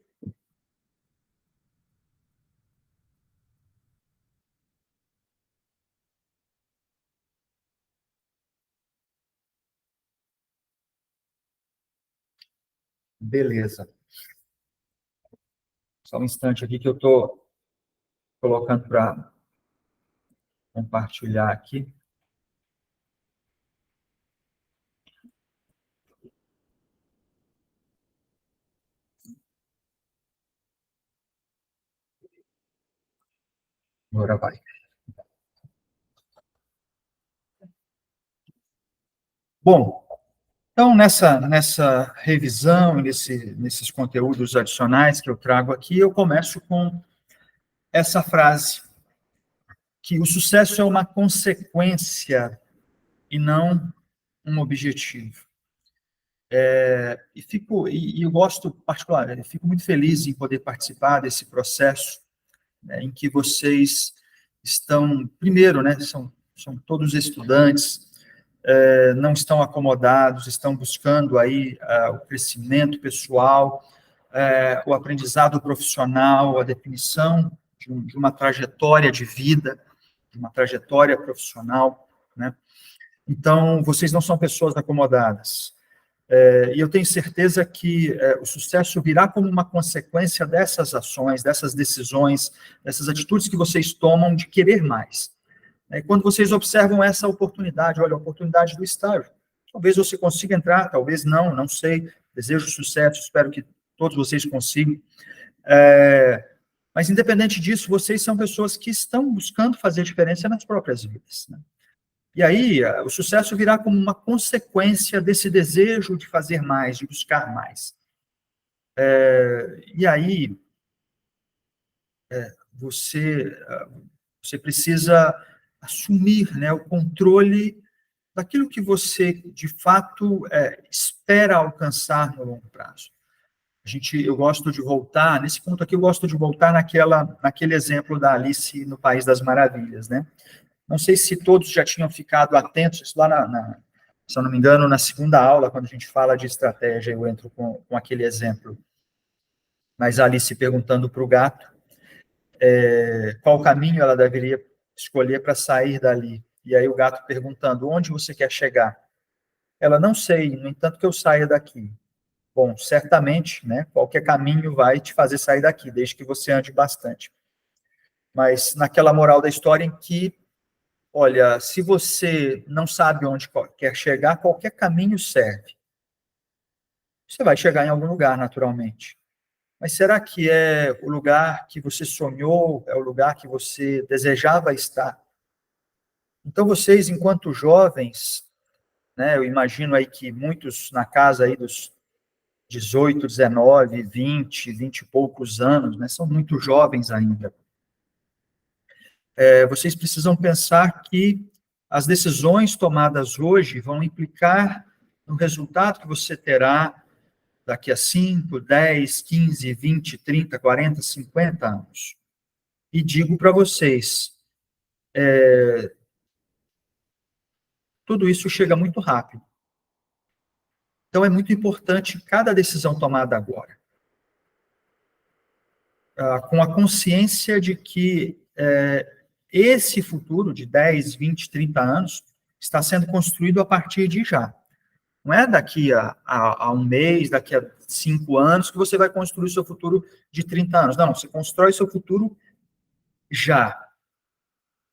Beleza. Só um instante aqui que eu estou colocando para compartilhar aqui. Agora vai. Bom, então, nessa revisão, nesses conteúdos adicionais que eu trago aqui, eu começo com essa frase, que o sucesso é uma consequência e não um objetivo. E eu gosto, particularmente, eu fico muito feliz em poder participar desse processo, né, em que vocês estão, primeiro, né, são todos estudantes, não estão acomodados, estão buscando aí o crescimento pessoal, o aprendizado profissional, a definição de uma trajetória de vida, de uma trajetória profissional, né? Então, vocês não são pessoas acomodadas. E eu tenho certeza que o sucesso virá como uma consequência dessas ações, dessas decisões, dessas atitudes que vocês tomam de querer mais. Quando vocês observam essa oportunidade, olha, a oportunidade do estágio, talvez você consiga entrar, talvez não, não sei, desejo sucesso, espero que todos vocês consigam. Mas, independente disso, vocês são pessoas que estão buscando fazer diferença nas próprias vidas, né? E aí, o sucesso virá como uma consequência desse desejo de fazer mais, de buscar mais. E aí, você precisa assumir, né, o controle daquilo que você, de fato, espera alcançar no longo prazo. Eu gosto de voltar, nesse ponto aqui, eu gosto de voltar naquele exemplo da Alice no País das Maravilhas, né? Não sei se todos já tinham ficado atentos, isso lá se eu não me engano, na segunda aula, quando a gente fala de estratégia, eu entro com aquele exemplo. Mas a Alice perguntando para o gato qual caminho ela deveria escolher para sair dali. E aí o gato perguntando, onde você quer chegar? Ela, não sei, no entanto que eu saia daqui. Bom, certamente, né, qualquer caminho vai te fazer sair daqui, desde que você ande bastante. Mas naquela moral da história em que, olha, se você não sabe onde quer chegar, qualquer caminho serve. Você vai chegar em algum lugar, naturalmente. Mas será que é o lugar que você sonhou, é o lugar que você desejava estar? Então, vocês, enquanto jovens, né, eu imagino aí que muitos na casa aí dos 18, 19, 20 e poucos anos, né, são muito jovens ainda. Vocês precisam pensar que as decisões tomadas hoje vão implicar no resultado que você terá daqui a 5, 10, 15, 20, 30, 40, 50 anos. E digo para vocês, tudo isso chega muito rápido. Então, é muito importante cada decisão tomada agora. Com a consciência de que esse futuro de 10, 20, 30 anos está sendo construído a partir de já. Não é daqui a um mês, daqui a 5 anos, que você vai construir o seu futuro de 30 anos. Não, você constrói o seu futuro já.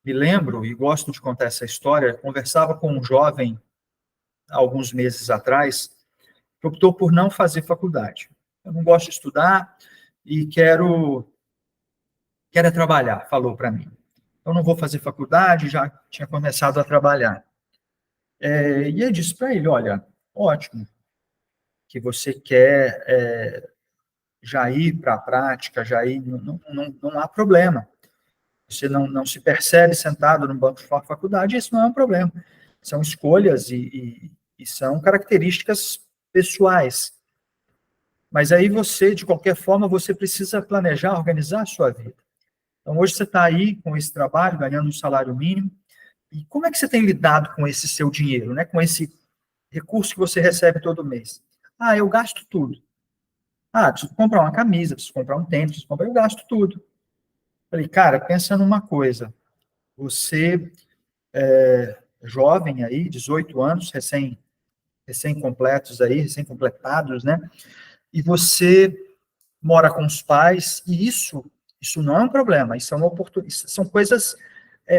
Me lembro, e gosto de contar essa história, conversava com um jovem, alguns meses atrás, que optou por não fazer faculdade. Eu não gosto de estudar e quero trabalhar, falou para mim. Eu não vou fazer faculdade, já tinha começado a trabalhar. E eu disse para ele, olha, ótimo, que você quer já ir para a prática, já ir, não há problema. Você não se percebe sentado no banco de faculdade, isso não é um problema. São escolhas e são características pessoais. Mas aí você, de qualquer forma, você precisa planejar, organizar a sua vida. Então, hoje você está aí com esse trabalho, ganhando um salário mínimo, e como é que você tem lidado com esse seu dinheiro, né? Com esse recurso que você recebe todo mês? Eu gasto tudo. Preciso comprar uma camisa, preciso comprar um tênis, eu gasto tudo. Falei, cara, pensa numa coisa. Você jovem aí, 18 anos, recém-completos aí, recém-completados, né? E você mora com os pais, e isso não é um problema, isso é uma oportunidade, são coisas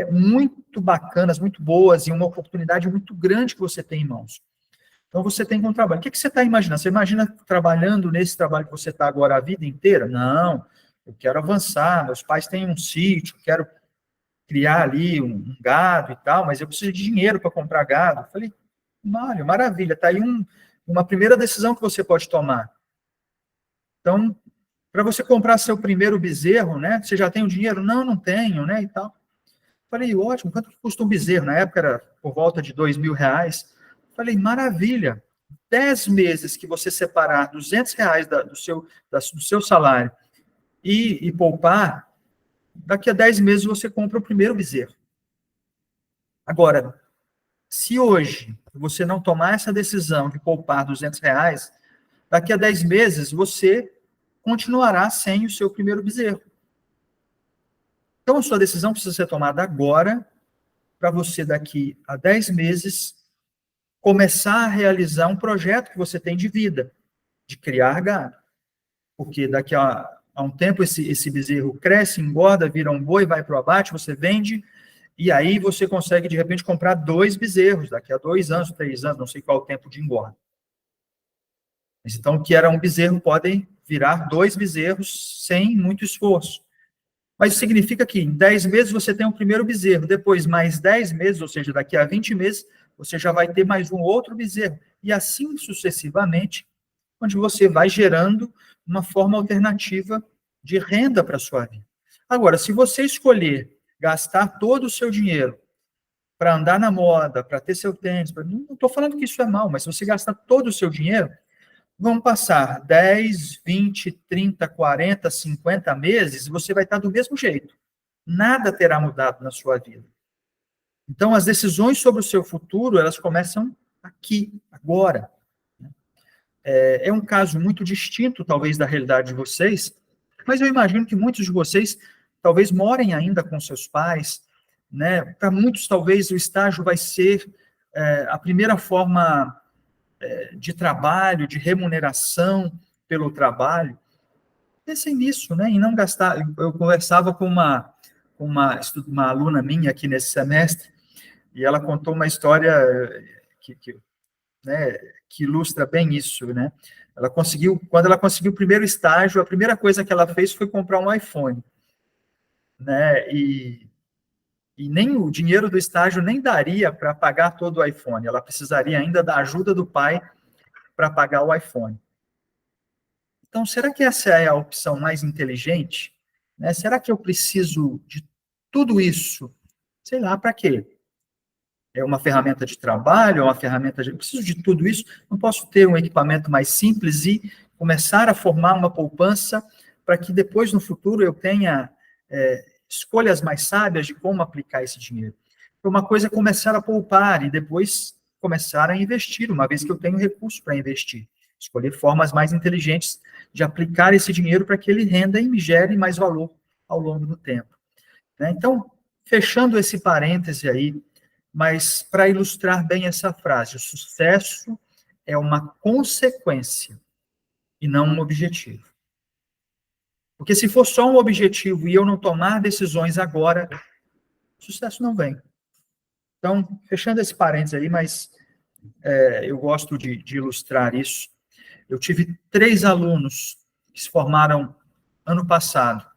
muito bacanas, muito boas, e uma oportunidade muito grande que você tem em mãos. Então, você tem um trabalho. O que você está imaginando? Você imagina trabalhando nesse trabalho que você está agora a vida inteira? Não, eu quero avançar, meus pais têm um sítio, quero criar ali um gado e tal, mas eu preciso de dinheiro para comprar gado. Eu falei, Mário, maravilha, está aí uma primeira decisão que você pode tomar. Então, para você comprar seu primeiro bezerro, né? Você já tem o dinheiro? Não tenho, né? E tal. Falei, ótimo, quanto que custa um bezerro? Na época era por volta de R$2.000. Falei, maravilha. 10 meses que você separar R$200 do seu salário e poupar, daqui a 10 meses você compra o primeiro bezerro. Agora, se hoje você não tomar essa decisão de poupar R$200, daqui a 10 meses você continuará sem o seu primeiro bezerro. Então, a sua decisão precisa ser tomada agora, para você, daqui a 10 meses, começar a realizar um projeto que você tem de vida, de criar gado. Porque daqui a um tempo esse bezerro cresce, engorda, vira um boi, vai para o abate, você vende, e aí você consegue, de repente, comprar 2 bezerros, daqui a 2 anos, 3 anos, não sei qual o tempo de engorda. Mas então, o que era um bezerro podem virar 2 bezerros sem muito esforço. Mas significa que em 10 meses você tem o primeiro bezerro, depois mais 10 meses, ou seja, daqui a 20 meses, você já vai ter mais um outro bezerro. E assim sucessivamente, onde você vai gerando uma forma alternativa de renda para a sua vida. Agora, se você escolher gastar todo o seu dinheiro para andar na moda, para ter seu tênis. Não estou falando que isso é mal, mas se você gastar todo o seu dinheiro, vão passar 10, 20, 30, 40, 50 meses e você vai estar do mesmo jeito. Nada terá mudado na sua vida. Então, as decisões sobre o seu futuro, elas começam aqui, agora. É um caso muito distinto, talvez, da realidade de vocês, mas eu imagino que muitos de vocês talvez morem ainda com seus pais, né? Para muitos, talvez, o estágio vai ser a primeira forma de trabalho, de remuneração pelo trabalho. Pensem nisso, né? Em não gastar. Eu conversava com uma aluna minha aqui nesse semestre, e ela contou uma história que ilustra bem isso, né? Quando ela conseguiu o primeiro estágio, a primeira coisa que ela fez foi comprar um iPhone, né? E nem o dinheiro do estágio nem daria para pagar todo o iPhone. Ela precisaria ainda da ajuda do pai para pagar o iPhone. Então, será que essa é a opção mais inteligente? Né? Será que eu preciso de tudo isso? Sei lá, para quê? É uma ferramenta de trabalho, é uma ferramenta de... Eu preciso de tudo isso, não posso ter um equipamento mais simples e começar a formar uma poupança para que depois, no futuro, eu tenha escolhas mais sábias de como aplicar esse dinheiro. Uma coisa é começar a poupar e depois começar a investir, uma vez que eu tenho recurso para investir. Escolher formas mais inteligentes de aplicar esse dinheiro para que ele renda e me gere mais valor ao longo do tempo. Né? Então, fechando esse parêntese aí, mas para ilustrar bem essa frase, o sucesso é uma consequência e não um objetivo. Porque se for só um objetivo e eu não tomar decisões agora, sucesso não vem. Então, fechando esse parênteses aí, mas eu gosto de ilustrar isso. Eu tive 3 alunos que se formaram ano passado.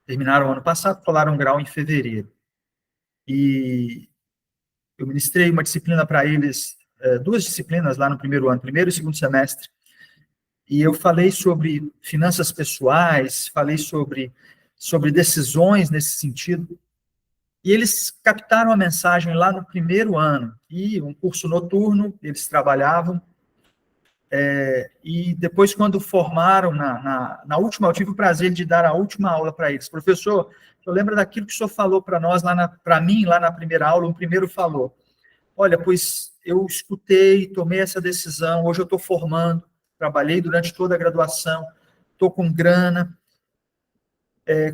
Terminaram ano passado, colaram grau em fevereiro. E eu ministrei uma disciplina para eles, 2 disciplinas lá no primeiro ano, primeiro e segundo semestre. E eu falei sobre finanças pessoais, falei sobre decisões nesse sentido. E eles captaram a mensagem lá no primeiro ano. E um curso noturno, eles trabalhavam. E depois, quando formaram, na última, eu tive o prazer de dar a última aula para eles. Professor, eu lembro daquilo que o senhor falou para nós, para mim, lá na primeira aula, o primeiro falou, olha, pois eu escutei, tomei essa decisão, hoje eu estou formando, trabalhei durante toda a graduação, estou com grana,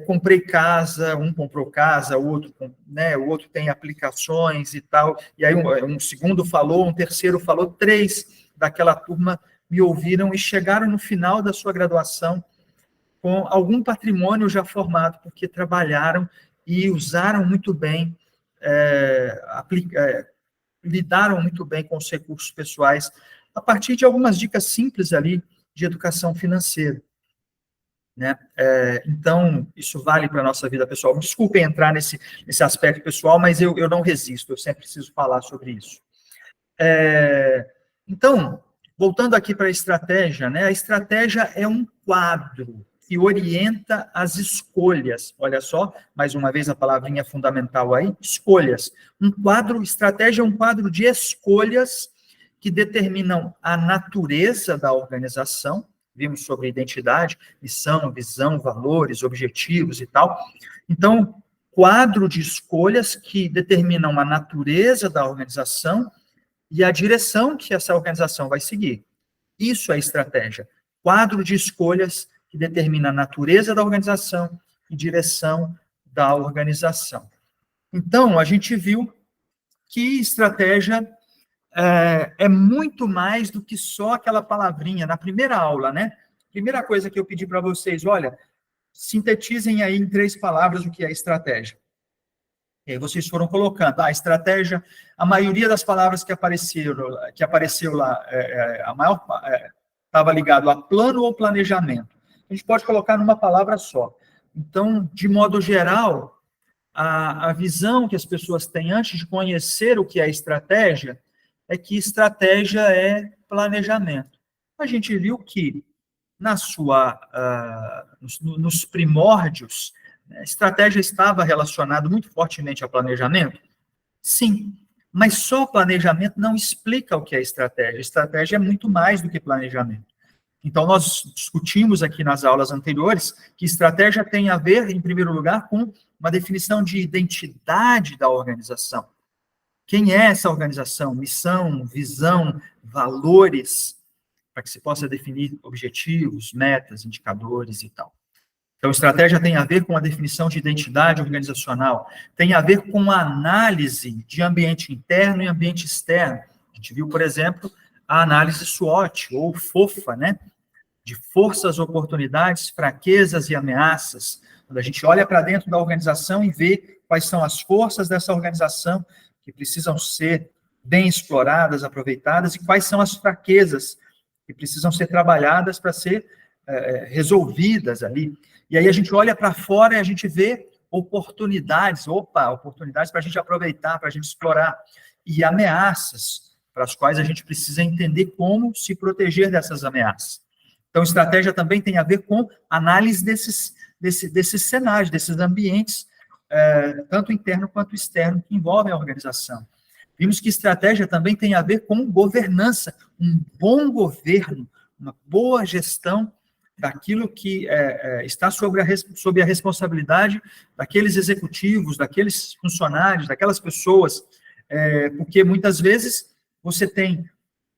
comprei casa, um comprou casa, o outro tem aplicações e tal, e aí um segundo falou, um terceiro falou, 3 daquela turma me ouviram e chegaram no final da sua graduação com algum patrimônio já formado, porque trabalharam e usaram muito bem, lidaram muito bem com os recursos pessoais, a partir de algumas dicas simples ali de educação financeira. Né? Então, isso vale para a nossa vida pessoal. Desculpem entrar nesse aspecto pessoal, mas eu não resisto, eu sempre preciso falar sobre isso. Então, voltando aqui para a estratégia, né? A estratégia é um quadro que orienta as escolhas. Olha só, mais uma vez a palavrinha fundamental aí, escolhas. Estratégia é um quadro de escolhas que determinam a natureza da organização. Vimos sobre identidade, missão, visão, valores, objetivos e tal. Então, quadro de escolhas que determinam a natureza da organização e a direção que essa organização vai seguir. Isso é estratégia. Quadro de escolhas que determina a natureza da organização e direção da organização. Então, a gente viu que estratégia é muito mais do que só aquela palavrinha na primeira aula, né? Primeira coisa que eu pedi para vocês, olha, sintetizem aí em 3 palavras o que é estratégia. E aí vocês foram colocando, a estratégia, a maioria das palavras que apareceu lá, a maior estava ligado a plano ou planejamento. A gente pode colocar numa palavra só. Então, de modo geral, a visão que as pessoas têm antes de conhecer o que é estratégia é que estratégia é planejamento. A gente viu que nos primórdios, a estratégia estava relacionada muito fortemente ao planejamento. Sim, mas só planejamento não explica o que é estratégia. Estratégia é muito mais do que planejamento. Então, nós discutimos aqui nas aulas anteriores que estratégia tem a ver, em primeiro lugar, com uma definição de identidade da organização. Quem é essa organização? Missão, visão, valores, para que se possa definir objetivos, metas, indicadores e tal. Então, estratégia tem a ver com a definição de identidade organizacional, tem a ver com a análise de ambiente interno e ambiente externo. A gente viu, por exemplo, a análise SWOT, ou FOFA, né? De forças, oportunidades, fraquezas e ameaças. Quando a gente olha para dentro da organização e vê quais são as forças dessa organização que precisam ser bem exploradas, aproveitadas, e quais são as fraquezas que precisam ser trabalhadas para ser resolvidas ali. E aí a gente olha para fora e a gente vê oportunidades, oportunidades para a gente aproveitar, para a gente explorar, e ameaças, para as quais a gente precisa entender como se proteger dessas ameaças. Então, estratégia também tem a ver com análise desses cenários, desses ambientes, tanto interno quanto externo, que envolvem a organização. Vimos que estratégia também tem a ver com governança, um bom governo, uma boa gestão daquilo que está sob a responsabilidade daqueles executivos, daqueles funcionários, daquelas pessoas, porque muitas vezes você tem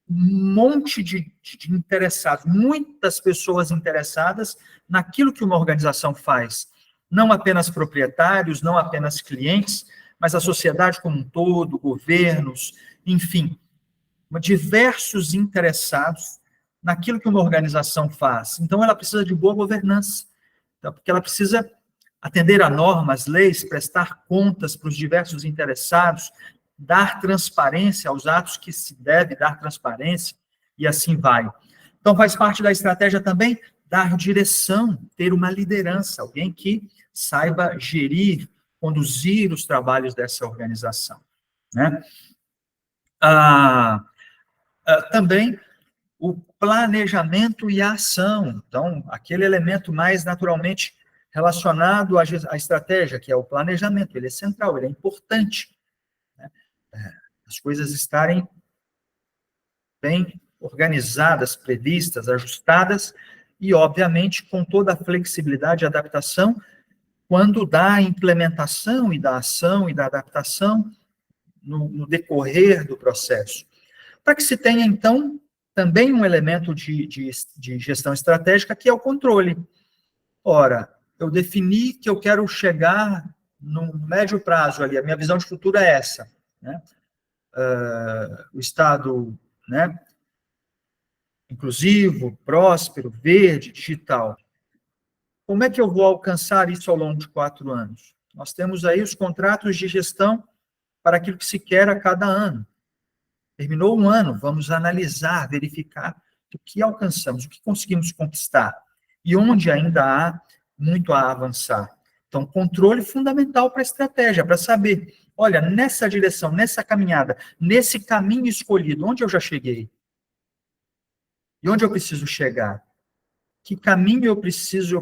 um monte de interessados, muitas pessoas interessadas naquilo que uma organização faz. Não apenas proprietários, não apenas clientes, mas a sociedade como um todo, governos, enfim, diversos interessados naquilo que uma organização faz. Então, ela precisa de boa governança, porque ela precisa atender a normas, leis, prestar contas para os diversos interessados, dar transparência aos atos que se deve dar transparência, e assim vai. Então, faz parte da estratégia também dar direção, ter uma liderança, alguém que saiba gerir, conduzir os trabalhos dessa organização, né? Também o planejamento e a ação, então, aquele elemento mais naturalmente relacionado à estratégia, que é o planejamento, ele é central, ele é importante, né? As coisas estarem bem organizadas, previstas, ajustadas, e, obviamente, com toda a flexibilidade e adaptação, quando da implementação e da ação e da adaptação no decorrer do processo. Para que se tenha, então, também um elemento de gestão estratégica, que é o controle. Ora, eu defini que eu quero chegar no médio prazo ali, a minha visão de futuro é essa, né? O Estado, né, inclusivo, próspero, verde, digital. Como é que eu vou alcançar isso ao longo de 4 anos? Nós temos aí os contratos de gestão para aquilo que se quer a cada ano. Terminou um ano, vamos analisar, verificar o que alcançamos, o que conseguimos conquistar e onde ainda há muito a avançar. Então, controle fundamental para a estratégia, para saber, olha, nessa direção, nessa caminhada, nesse caminho escolhido, onde eu já cheguei? E onde eu preciso chegar? Que caminho eu preciso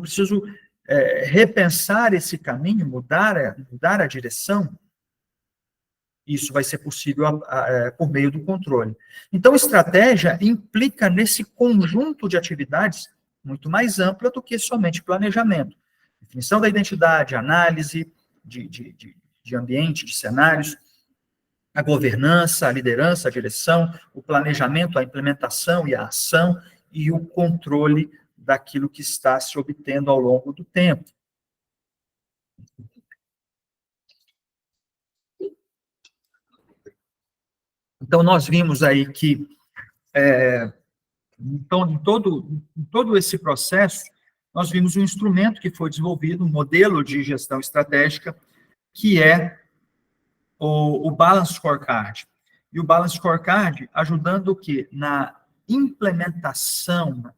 repensar esse caminho, mudar a direção? Isso vai ser possível por meio do controle. Então, estratégia implica nesse conjunto de atividades muito mais ampla do que somente planejamento. Definição da identidade, análise de ambiente, de cenários, a governança, a liderança, a direção, o planejamento, a implementação e a ação, e o controle daquilo que está se obtendo ao longo do tempo. Então, nós vimos aí que, então, em todo esse processo, nós vimos um instrumento que foi desenvolvido, um modelo de gestão estratégica, que é o Balance Scorecard. E o Balance Scorecard ajudando o quê? Na implementação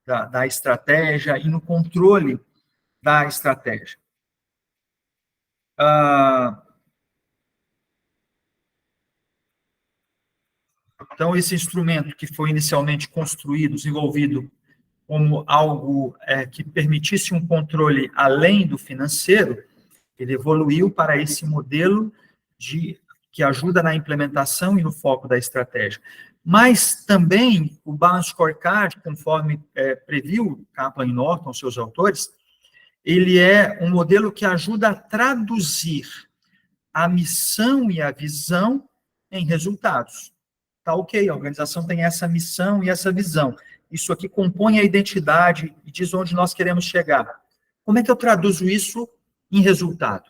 da estratégia e no controle da estratégia. Então, esse instrumento que foi inicialmente construído, desenvolvido como algo que permitisse um controle além do financeiro, ele evoluiu para esse modelo de que ajuda na implementação e no foco da estratégia. Mas também o Balance Scorecard, conforme previu Kaplan e Norton, seus autores, ele é um modelo que ajuda a traduzir a missão e a visão em resultados. Tá ok, a organização tem essa missão e essa visão. Isso aqui compõe a identidade e diz onde nós queremos chegar. Como é que eu traduzo isso em resultado?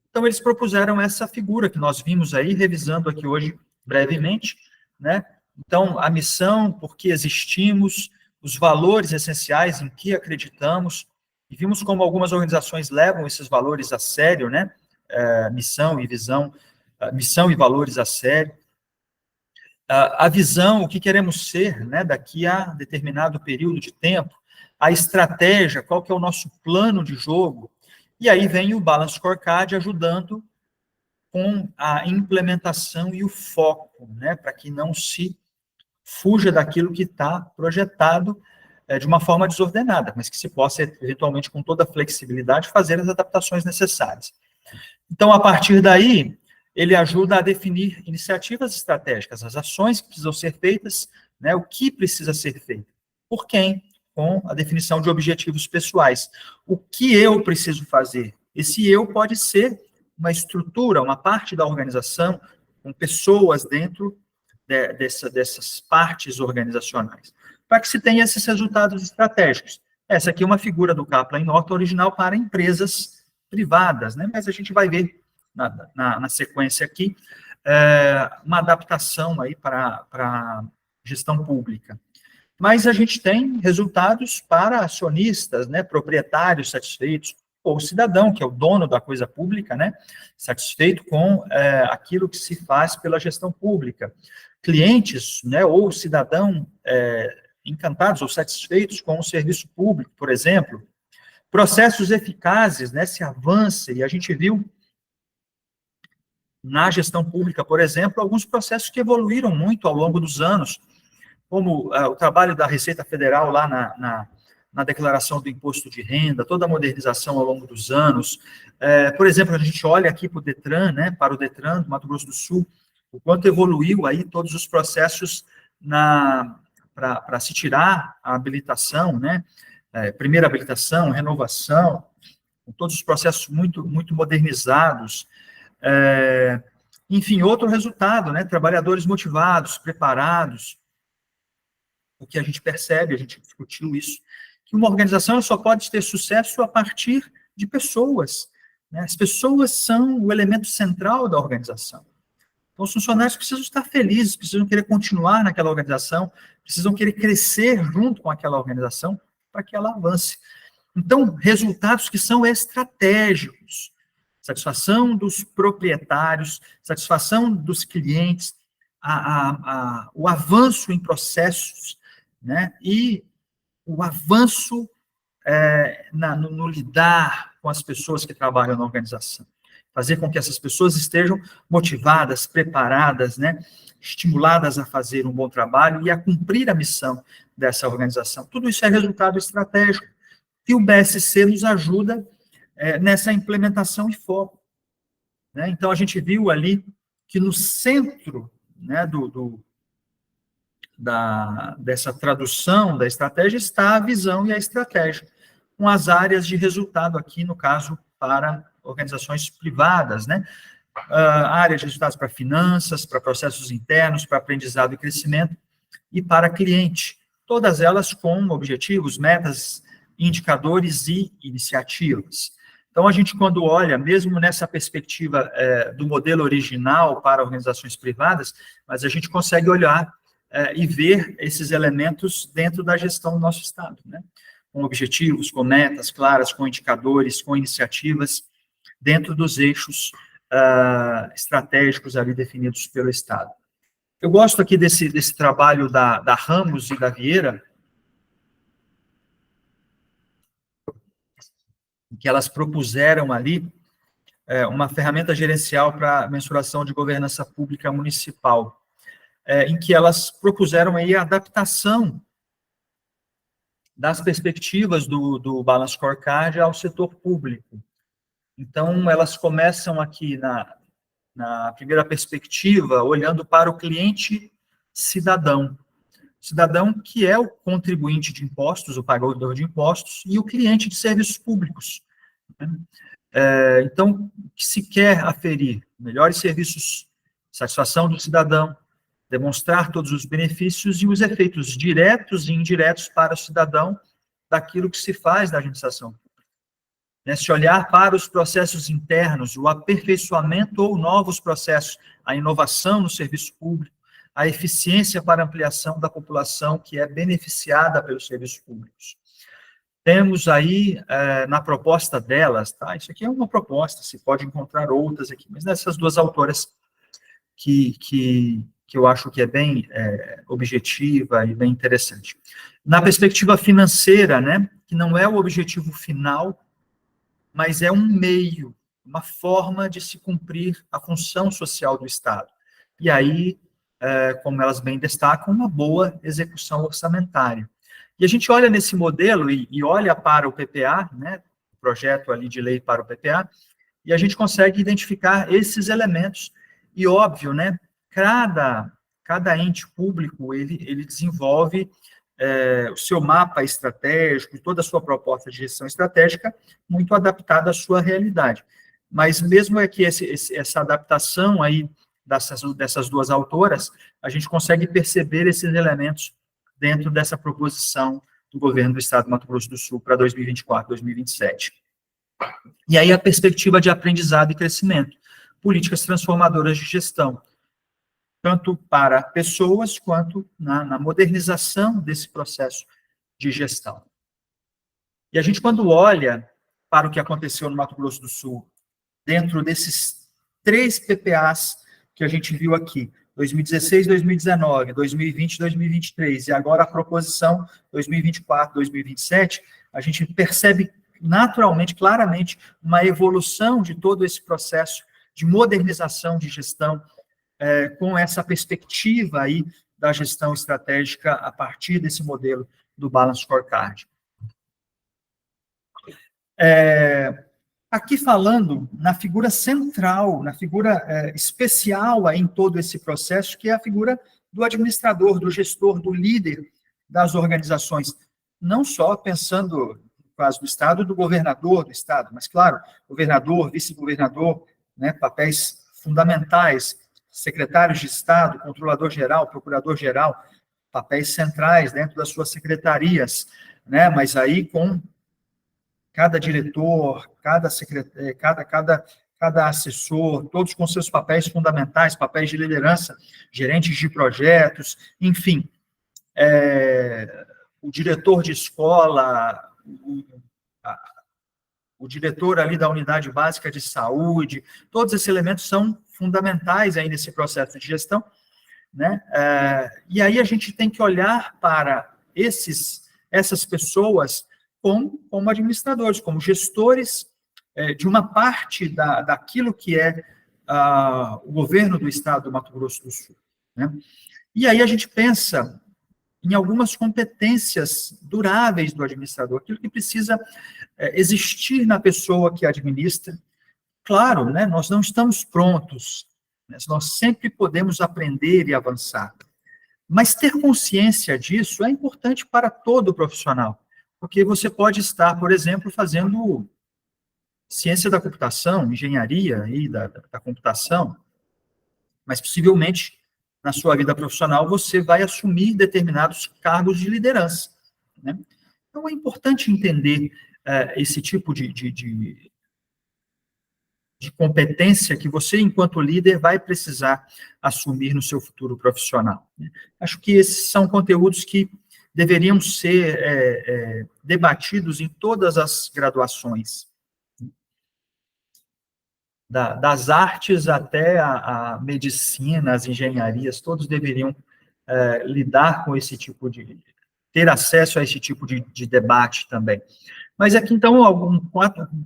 Então, eles propuseram essa figura que nós vimos aí, revisando aqui hoje brevemente, né? Então, a missão, por que existimos, os valores essenciais em que acreditamos, e vimos como algumas organizações levam esses valores a sério, né? Missão e visão, missão e valores a sério. A visão, o que queremos ser, né, daqui a determinado período de tempo, a estratégia, qual que é o nosso plano de jogo, e aí vem o Balance Scorecard ajudando com a implementação e o foco, né, para que não se fuja daquilo que está projetado de uma forma desordenada, mas que se possa, eventualmente, com toda a flexibilidade, fazer as adaptações necessárias. Então, a partir daí, ele ajuda a definir iniciativas estratégicas, as ações que precisam ser feitas, né, o que precisa ser feito, por quem, com a definição de objetivos pessoais. O que eu preciso fazer? Esse eu pode ser uma estrutura, uma parte da organização, com pessoas dentro dessas partes organizacionais, para que se tenha esses resultados estratégicos. Essa aqui é uma figura do Kaplan e Norton original para empresas privadas, né? Mas a gente vai ver na sequência aqui uma adaptação aí para gestão pública. Mas a gente tem resultados para acionistas, né, proprietários satisfeitos, ou cidadão, que é o dono da coisa pública, né, satisfeito com aquilo que se faz pela gestão pública. Clientes, né, ou cidadão encantados ou satisfeitos com o serviço público, por exemplo. Processos eficazes, né, se avança, e a gente viu na gestão pública, por exemplo, alguns processos que evoluíram muito ao longo dos anos, como o trabalho da Receita Federal lá na declaração do imposto de renda, toda a modernização ao longo dos anos. Por exemplo, a gente olha aqui para o Detran, né, para o Detran do Mato Grosso do Sul, o quanto evoluiu aí todos os processos para se tirar a habilitação, né, primeira habilitação, renovação, com todos os processos muito, muito modernizados. Enfim, outro resultado, né, trabalhadores motivados, preparados. O que a gente percebe, a gente discutiu isso, que uma organização só pode ter sucesso a partir de pessoas, né? As pessoas são o elemento central da organização. Então, os funcionários precisam estar felizes, precisam querer continuar naquela organização, precisam querer crescer junto com aquela organização para que ela avance. Então, resultados que são estratégicos, satisfação dos proprietários, satisfação dos clientes, o avanço em processos, né, e o avanço no lidar com as pessoas que trabalham na organização. Fazer com que essas pessoas estejam motivadas, preparadas, né, estimuladas a fazer um bom trabalho e a cumprir a missão dessa organização. Tudo isso é resultado estratégico. E o BSC nos ajuda nessa implementação e foco. Né? Então, a gente viu ali que no centro, né, dessa tradução da estratégia está a visão e a estratégia, com as áreas de resultado aqui, no caso, para organizações privadas, né? Área de resultados para finanças, para processos internos, para aprendizado e crescimento, e para cliente. Todas elas com objetivos, metas, indicadores e iniciativas. Então, a gente, quando olha, mesmo nessa perspectiva do modelo original para organizações privadas, mas a gente consegue olhar e ver esses elementos dentro da gestão do nosso Estado, né? Com objetivos, com metas claras, com indicadores, com iniciativas, dentro dos eixos estratégicos ali definidos pelo Estado. Eu gosto aqui desse trabalho da Ramos e da Vieira, que elas propuseram ali uma ferramenta gerencial para mensuração de governança pública municipal, em que elas propuseram aí a adaptação das perspectivas do Balance Scorecard ao setor público. Então, elas começam aqui na primeira perspectiva, olhando para o cliente cidadão. Cidadão que é o contribuinte de impostos, o pagador de impostos, e o cliente de serviços públicos. Então, se quer aferir melhores serviços, satisfação do cidadão, demonstrar todos os benefícios e os efeitos diretos e indiretos para o cidadão daquilo que se faz na administração pública. Se olhar para os processos internos, o aperfeiçoamento ou novos processos, a inovação no serviço público, a eficiência para ampliação da população que é beneficiada pelos serviços públicos. Temos aí, na proposta delas, tá? Isso aqui é uma proposta, se pode encontrar outras aqui, mas nessas duas autoras que eu acho que é bem objetiva e bem interessante. Na perspectiva financeira, né, que não é o objetivo final, mas é um meio, uma forma de se cumprir a função social do Estado. E aí, como elas bem destacam, uma boa execução orçamentária. E a gente olha nesse modelo e olha para o PPA, né, o projeto ali de lei para o PPA, e a gente consegue identificar esses elementos. E óbvio, né, cada ente público, ele desenvolve o seu mapa estratégico, toda a sua proposta de gestão estratégica, muito adaptada à sua realidade. Mas mesmo que essa adaptação aí dessas duas autoras, a gente consegue perceber esses elementos dentro dessa proposição do governo do Estado do Mato Grosso do Sul para 2024, 2027. E aí a perspectiva de aprendizado e crescimento, políticas transformadoras de gestão, tanto para pessoas quanto na modernização desse processo de gestão. E a gente, quando olha para o que aconteceu no Mato Grosso do Sul, dentro desses 3 PPAs que a gente viu aqui, 2016, 2019, 2020, 2023, e agora a proposição 2024, 2027, a gente percebe naturalmente, claramente, uma evolução de todo esse processo de modernização de gestão, com essa perspectiva aí da gestão estratégica a partir desse modelo do Balance Scorecard. Aqui falando na figura central, na figura especial aí em todo esse processo, que é a figura do administrador, do gestor, do líder das organizações, não só pensando no caso do Estado, do governador do Estado, mas, claro, governador, vice-governador, né, papéis fundamentais, secretários de Estado, controlador-geral, procurador-geral, papéis centrais dentro das suas secretarias, né, mas aí com cada diretor, cada assessor, todos com seus papéis fundamentais, papéis de liderança, gerentes de projetos, enfim, o diretor de escola, o diretor ali da unidade básica de saúde, todos esses elementos são fundamentais aí nesse processo de gestão, né? E aí a gente tem que olhar para essas pessoas como administradores, como gestores de uma parte daquilo que é o governo do Estado do Mato Grosso do Sul, né? E aí a gente pensa em algumas competências duráveis do administrador, aquilo que precisa existir na pessoa que administra. Claro, né, nós não estamos prontos, né, nós sempre podemos aprender e avançar, mas ter consciência disso é importante para todo profissional, porque você pode estar, por exemplo, fazendo ciência da computação, engenharia aí da computação, mas possivelmente na sua vida profissional você vai assumir determinados cargos de liderança, né? Então é importante entender esse tipo de competência que você, enquanto líder, vai precisar assumir no seu futuro profissional, né? Acho que esses são conteúdos que deveriam ser debatidos em todas as graduações, das artes até a medicina, as engenharias, todos deveriam lidar com esse tipo ter acesso a esse tipo de debate também. Mas aqui, então,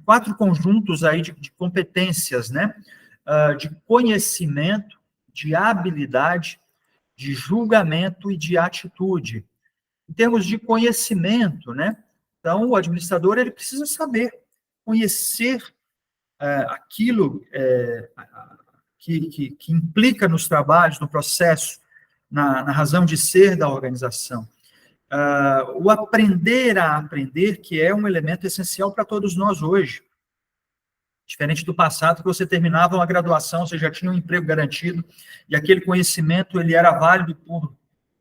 quatro conjuntos aí de competências, né? De conhecimento, de habilidade, de julgamento e de atitude. Em termos de conhecimento, né? Então, o administrador, ele precisa saber, conhecer aquilo que implica nos trabalhos, no processo, na razão de ser da organização. O aprender a aprender, que é um elemento essencial para todos nós hoje. Diferente do passado, que você terminava uma graduação, você já tinha um emprego garantido, e aquele conhecimento ele era válido por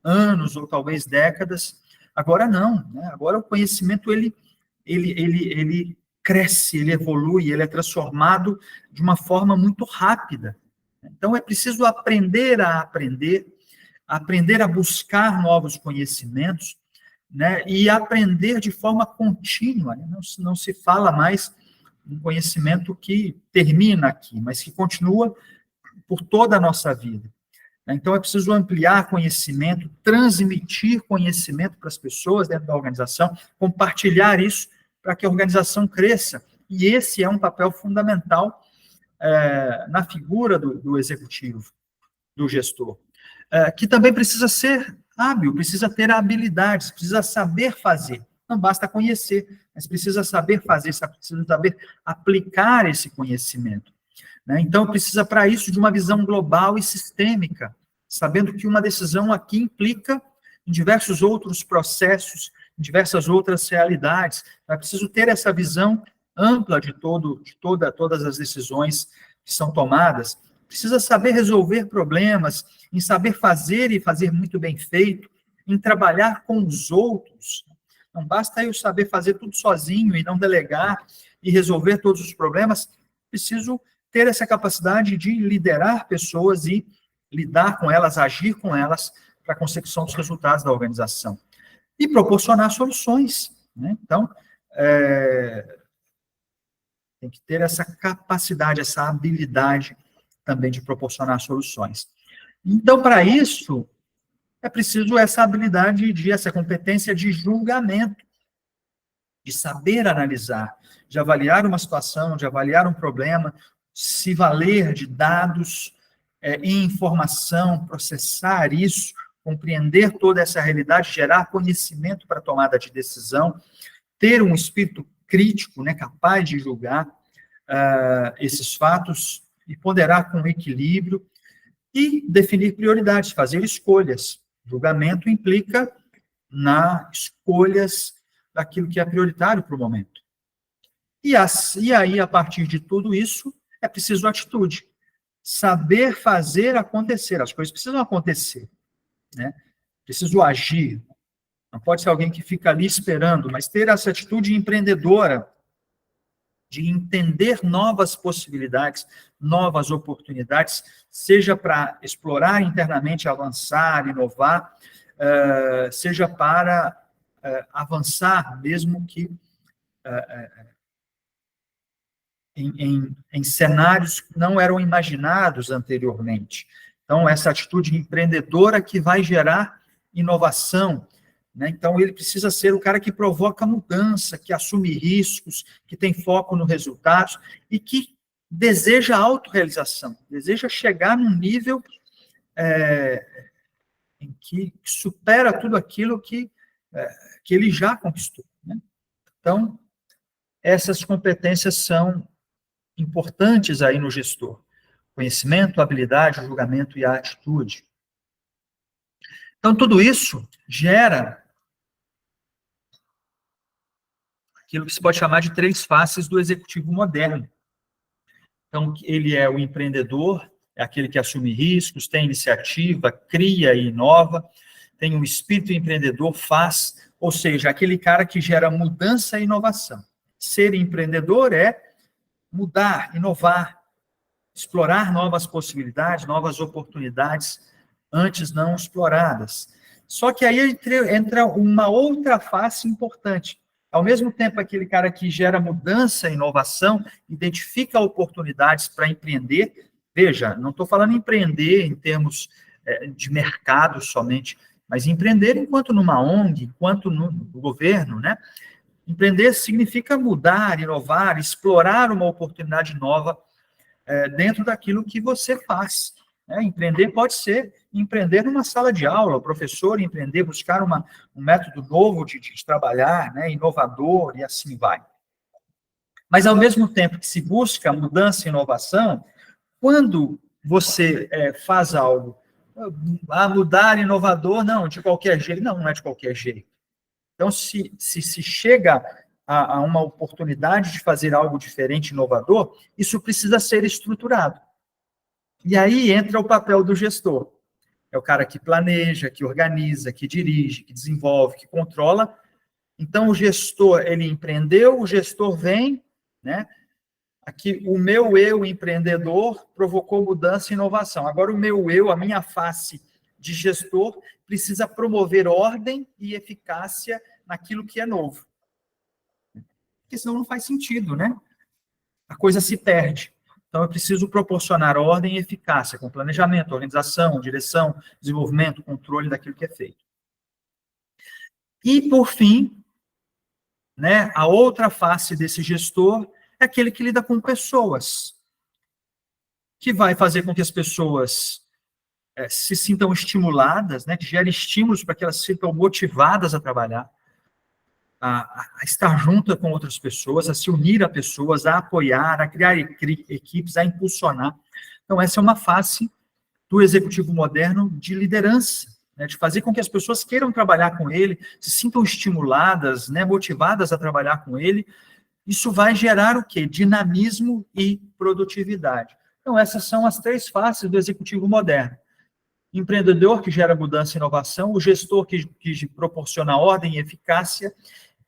anos ou talvez décadas. Agora não, né? Agora o conhecimento ele cresce, ele evolui, ele é transformado de uma forma muito rápida. Então é preciso aprender a aprender, aprender a buscar novos conhecimentos, né? E aprender de forma contínua. Né? Não se fala mais um conhecimento que termina aqui, mas que continua por toda a nossa vida. Então, é preciso ampliar conhecimento, transmitir conhecimento para as pessoas dentro da organização, compartilhar isso para que a organização cresça. E esse é um papel fundamental na figura do executivo, do gestor, que também precisa ser hábil, precisa ter habilidades, precisa saber fazer. Não basta conhecer, mas precisa saber fazer, precisa saber aplicar esse conhecimento. Né? Então, precisa, para isso, de uma visão global e sistêmica, sabendo que uma decisão aqui implica em diversos outros processos, em diversas outras realidades. É preciso ter essa visão ampla de todas as decisões que são tomadas. Precisa saber resolver problemas, em saber fazer e fazer muito bem feito, em trabalhar com os outros. Não basta eu saber fazer tudo sozinho e não delegar e resolver todos os problemas. Preciso ter essa capacidade de liderar pessoas e lidar com elas, agir com elas para a consecução dos resultados da organização. E proporcionar soluções. Né? Então, tem que ter essa capacidade, essa habilidade também de proporcionar soluções. Então, para isso, é preciso essa habilidade, essa competência de julgamento, de saber analisar, de avaliar uma situação, de avaliar um problema, se valer de dados e informação, processar isso, compreender toda essa realidade, gerar conhecimento para a tomada de decisão, ter um espírito crítico, né, capaz de julgar esses fatos e ponderar com equilíbrio e definir prioridades, fazer escolhas. Julgamento implica nas escolhas daquilo que é prioritário para o momento. E aí, a partir de tudo isso, é preciso atitude. Saber fazer acontecer. As coisas precisam acontecer. Né? Preciso agir. Não pode ser alguém que fica ali esperando, mas ter essa atitude empreendedora de entender novas possibilidades, novas oportunidades, seja para explorar internamente, avançar, inovar, seja para avançar, mesmo que em cenários que não eram imaginados anteriormente. Então, essa atitude empreendedora que vai gerar inovação, né? Então, ele precisa ser o cara que provoca mudança, que assume riscos, que tem foco no resultado e que deseja autorrealização, deseja chegar num nível em que supera tudo aquilo que ele já conquistou. Né? Então, essas competências são importantes aí no gestor. Conhecimento, habilidade, julgamento e a atitude. Então, tudo isso gera aquilo que se pode chamar de 3 faces do executivo moderno. Então, ele é o empreendedor, é aquele que assume riscos, tem iniciativa, cria e inova, tem um espírito empreendedor, faz, ou seja, aquele cara que gera mudança e inovação. Ser empreendedor é mudar, inovar, explorar novas possibilidades, novas oportunidades antes não exploradas. Só que aí entra uma outra face importante. Ao mesmo tempo, aquele cara que gera mudança e inovação, identifica oportunidades para empreender. Veja, não estou falando empreender em termos de mercado somente, mas empreender enquanto numa ONG, enquanto no governo, né? Empreender significa mudar, inovar, explorar uma oportunidade nova dentro daquilo que você faz. Né? Empreender pode ser empreender numa sala de aula, o professor empreender, buscar um método novo de trabalhar, né? Inovador, e assim vai. Mas, ao mesmo tempo que se busca mudança e inovação, quando você faz algo, mudar, inovador, não, de qualquer jeito, não é de qualquer jeito. Então, se chega a uma oportunidade de fazer algo diferente, inovador, isso precisa ser estruturado. E aí entra o papel do gestor. É o cara que planeja, que organiza, que dirige, que desenvolve, que controla. Então, o gestor, ele empreendeu, o gestor vem, né? Aqui, o meu eu empreendedor provocou mudança e inovação. Agora, o meu eu, a minha face de gestor, precisa promover ordem e eficácia naquilo que é novo. Porque senão não faz sentido, né? A coisa se perde. Então, eu preciso proporcionar ordem e eficácia com planejamento, organização, direção, desenvolvimento, controle daquilo que é feito. E, por fim, né, a outra face desse gestor é aquele que lida com pessoas, que vai fazer com que as pessoas se sintam estimuladas, né, que gere estímulos para que elas se sintam motivadas a trabalhar, a estar junto com outras pessoas, a se unir a pessoas, a apoiar, a criar equipes, a impulsionar. Então, essa é uma face do executivo moderno de liderança, né, de fazer com que as pessoas queiram trabalhar com ele, se sintam estimuladas, né, motivadas a trabalhar com ele. Isso vai gerar o quê? Dinamismo e produtividade. Então, essas são as três faces do executivo moderno. Empreendedor, que gera mudança e inovação, o gestor, que proporciona ordem e eficácia,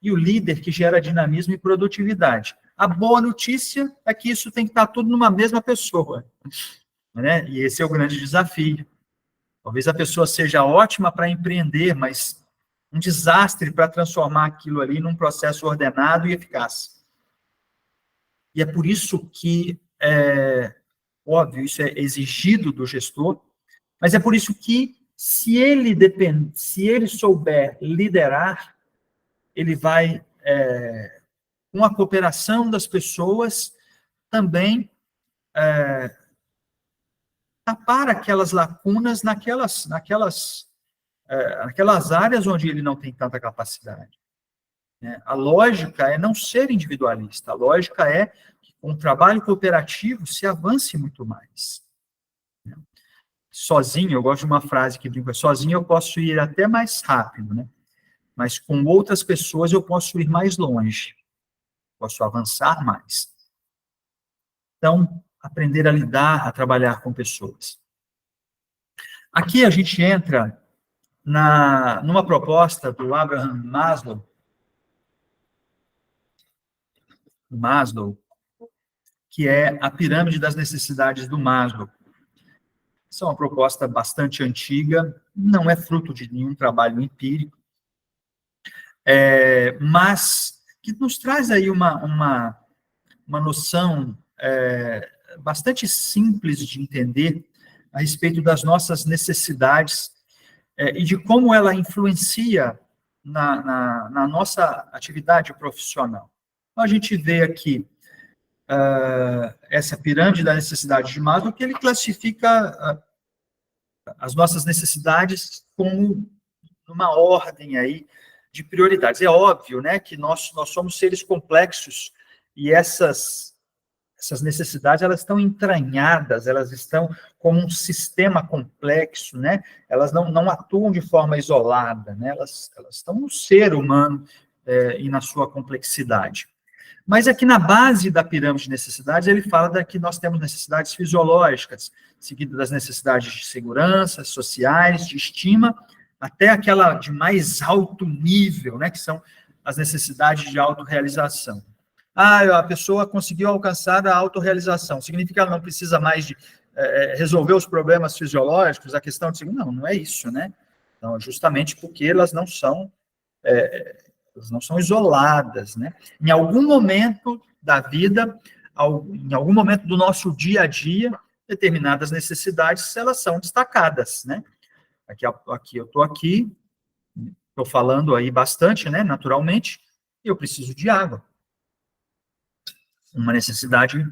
e o líder, que gera dinamismo e produtividade. A boa notícia é que isso tem que estar tudo numa mesma pessoa, né? E esse é o grande desafio. Talvez a pessoa seja ótima para empreender, mas um desastre para transformar aquilo ali num processo ordenado e eficaz. E é por isso que, óbvio, isso é exigido do gestor, mas é por isso que, se ele souber liderar, ele vai, com a cooperação das pessoas, também tapar aquelas lacunas naquelas áreas onde ele não tem tanta capacidade. Né? A lógica é não ser individualista, a lógica é que com o trabalho cooperativo se avance muito mais. Né? Sozinho, eu gosto de uma frase que brinca, sozinho eu posso ir até mais rápido, né? Mas com outras pessoas eu posso ir mais longe, posso avançar mais. Então, aprender a lidar, a trabalhar com pessoas. Aqui a gente entra numa proposta do Abraham Maslow, que é a pirâmide das necessidades do Maslow. Essa é uma proposta bastante antiga, não é fruto de nenhum trabalho empírico, mas que nos traz aí uma noção bastante simples de entender a respeito das nossas necessidades e de como ela influencia na nossa atividade profissional. Então, a gente vê aqui essa pirâmide da necessidade de Maslow, que ele classifica as nossas necessidades como uma ordem aí de prioridades. É óbvio, né, que nós somos seres complexos e essas necessidades, elas estão entranhadas, elas estão como um sistema complexo, né? Elas não atuam de forma isolada, né? Elas estão no ser humano e na sua complexidade. Mas aqui na base da pirâmide de necessidades, ele fala que nós temos necessidades fisiológicas, seguido das necessidades de segurança, sociais, de estima, até aquela de mais alto nível, né? Que são as necessidades de autorrealização. A pessoa conseguiu alcançar a autorrealização. Significa que ela não precisa mais de resolver os problemas fisiológicos, a questão de... Não é isso, né? Então, justamente porque elas não são isoladas, né? Em algum momento da vida, em algum momento do nosso dia a dia, determinadas necessidades, elas são destacadas, né? Eu estou falando aí bastante, né? Naturalmente, eu preciso de água. Uma necessidade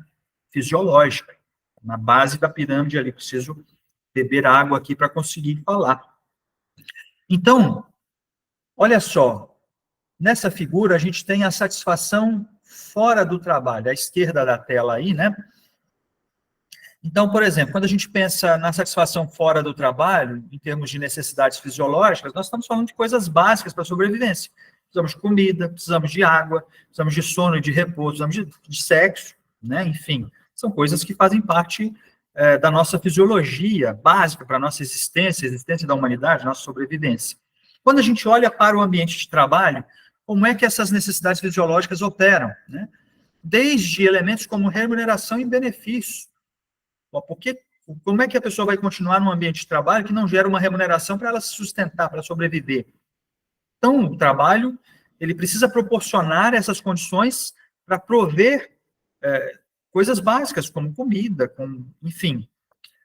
fisiológica. Na base da pirâmide ali, preciso beber água aqui para conseguir falar. Então, olha só, nessa figura a gente tem a satisfação fora do trabalho, à esquerda da tela aí, né? Então, por exemplo, quando a gente pensa na satisfação fora do trabalho, em termos de necessidades fisiológicas, nós estamos falando de coisas básicas para a sobrevivência. Precisamos de comida, precisamos de água, precisamos de sono e de repouso, precisamos de sexo, né? Enfim, são coisas que fazem parte da nossa fisiologia básica para a nossa existência, a existência da humanidade, nossa sobrevivência. Quando a gente olha para o ambiente de trabalho, como é que essas necessidades fisiológicas operam, né? Desde elementos como remuneração e benefício. Porque como é que a pessoa vai continuar num ambiente de trabalho que não gera uma remuneração para ela se sustentar, para sobreviver? Então, o trabalho, ele precisa proporcionar essas condições para prover coisas básicas, como comida, enfim,